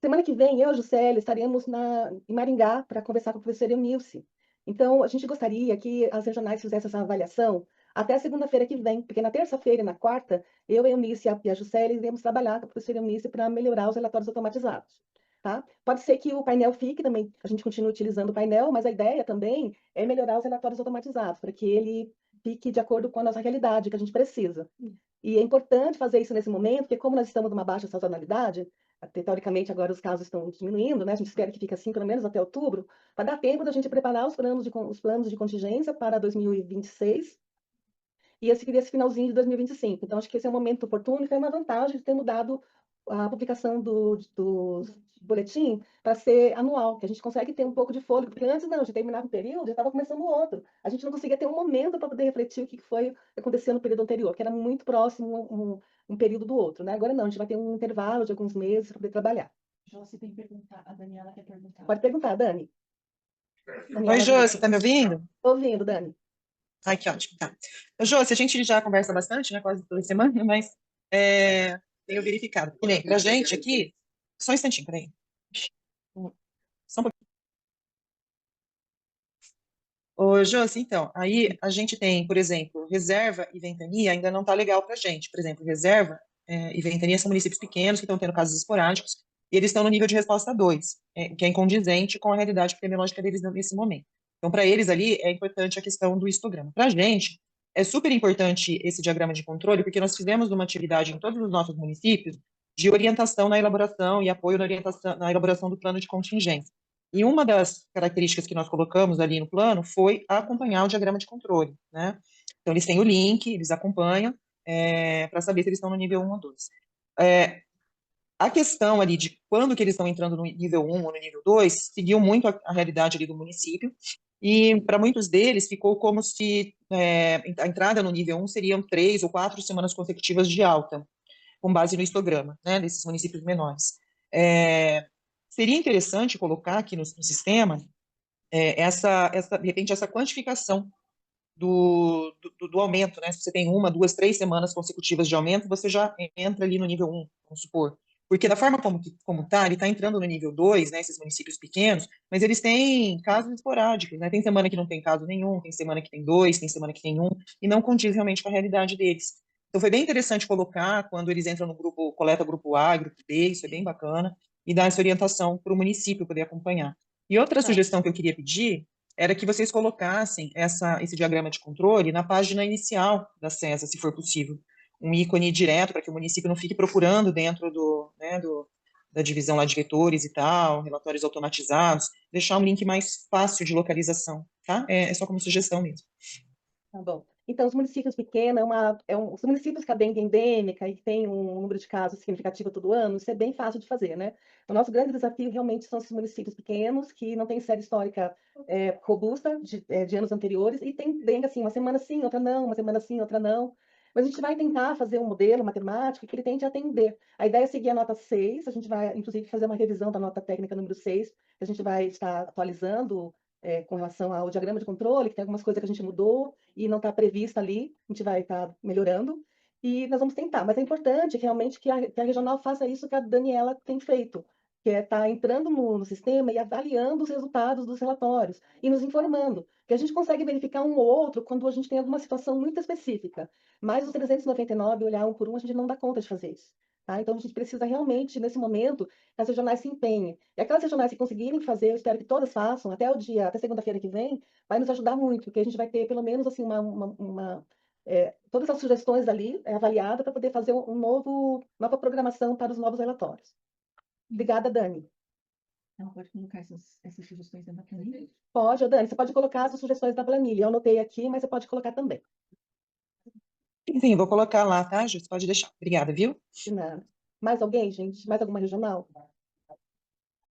Semana que vem, eu e a Juscelia estaremos em Maringá para conversar com a professora Eunilce. Então, a gente gostaria que as regionais fizessem essa avaliação até segunda-feira que vem, porque na terça-feira e na quarta, eu, a Eunice e a Juscelia iremos trabalhar com a professora Eunice para melhorar os relatórios automatizados. Tá? Pode ser que o painel fique também, a gente continue utilizando o painel, mas a ideia também é melhorar os relatórios automatizados, para que ele fique de acordo com a nossa realidade, que a gente precisa. E é importante fazer isso nesse momento, porque como nós estamos numa baixa sazonalidade, até, teoricamente agora os casos estão diminuindo, né? A gente espera que fique assim pelo menos até outubro, para dar tempo da gente preparar os planos de contingência para 2026 e esse finalzinho de 2025. Então, acho que esse é um momento oportuno e foi uma vantagem de ter mudado a publicação do boletim para ser anual, que a gente consegue ter um pouco de fôlego, porque antes, não, de terminar um período, já estava começando o outro. A gente não conseguia ter um momento para poder refletir o que foi acontecendo no período anterior, que era muito próximo um período do outro, né? Agora não, a gente vai ter um intervalo de alguns meses para poder trabalhar. Josi tem que perguntar, a Daniela quer perguntar. Pode perguntar, Dani. Oi, Jô, você está me ouvindo? Estou ouvindo, Dani. Ai, que ótimo, tá. Jô, a gente já conversa bastante, né, quase toda semana, mas tenho verificado. Que nem pra gente aqui, só um instantinho, peraí. Só um pouquinho. Ô, Josi, então, aí a gente tem, por exemplo, reserva e ventania ainda não está legal para a gente. Por exemplo, reserva e ventania são municípios pequenos que estão tendo casos esporádicos e eles estão no nível de resposta 2, que é incondizente com a realidade epidemiológica deles nesse momento. Então, para eles ali, é importante a questão do histograma. Para a gente, é super importante esse diagrama de controle, porque nós fizemos uma atividade em todos os nossos municípios de orientação na elaboração e apoio na elaboração do plano de contingência. E uma das características que nós colocamos ali no plano foi acompanhar o diagrama de controle, né? Então, eles têm o link, eles acompanham para saber se eles estão no nível 1 ou 2. A questão ali de quando que eles estão entrando no nível 1 ou no nível 2 seguiu muito a realidade ali do município, e para muitos deles ficou como se a entrada no nível 1 seriam 3 ou 4 semanas consecutivas de alta, com base no histograma, né, desses municípios menores. Seria interessante colocar aqui no sistema de repente, essa quantificação do aumento, né? Se você tem 1, 2, 3 semanas consecutivas de aumento, você já entra ali no nível 1, vamos supor. Porque da forma como está, ele está entrando no nível 2, né, esses municípios pequenos, mas eles têm casos esporádicos, né? Tem semana que não tem caso nenhum, tem semana que tem 2, tem semana que tem 1, e não condiz realmente com a realidade deles. Então, foi bem interessante colocar quando eles entram no grupo, coleta grupo A, grupo B, isso é bem bacana, e dar essa orientação para o município poder acompanhar. E outra sugestão que eu queria pedir era que vocês colocassem esse diagrama de controle na página inicial da CESA, se for possível. Um ícone direto, para que o município não fique procurando dentro da divisão lá de vetores e tal, relatórios automatizados, deixar um link mais fácil de localização, tá? É só como sugestão mesmo. Tá bom. Então, os municípios pequenos, os municípios com a dengue endêmica e que tem um número de casos significativo todo ano, isso é bem fácil de fazer, né? O nosso grande desafio realmente são esses municípios pequenos, que não têm série histórica robusta de anos anteriores, e tem dengue assim, uma semana sim, outra não, uma semana sim, outra não. Mas a gente vai tentar fazer um modelo matemático que ele tente atender. A ideia é seguir a nota 6, a gente vai, inclusive, fazer uma revisão da nota técnica número 6, que a gente vai estar atualizando com relação ao diagrama de controle, que tem algumas coisas que a gente mudou e não está prevista ali, a gente vai estar melhorando, e nós vamos tentar. Mas é importante realmente que a regional faça isso que a Daniela tem feito, que é estar entrando no sistema e avaliando os resultados dos relatórios e nos informando, que a gente consegue verificar um ou outro quando a gente tem alguma situação muito específica, mas os 399, olhar um por um, a gente não dá conta de fazer isso. Tá? Então, a gente precisa realmente, nesse momento, que as regionais se empenhem. E aquelas regionais que conseguirem fazer, eu espero que todas façam, até segunda-feira que vem, vai nos ajudar muito, porque a gente vai ter, pelo menos, assim, todas as sugestões ali avaliadas para poder fazer nova programação para os novos relatórios. Obrigada, Dani. Ela pode colocar essas sugestões dentro da planilha? Pode, Dani, você pode colocar as sugestões da planilha. Eu anotei aqui, mas você pode colocar também. Sim, vou colocar lá, tá, Ju? Você pode deixar. Obrigada, viu? De nada. Mais alguém, gente? Mais alguma regional?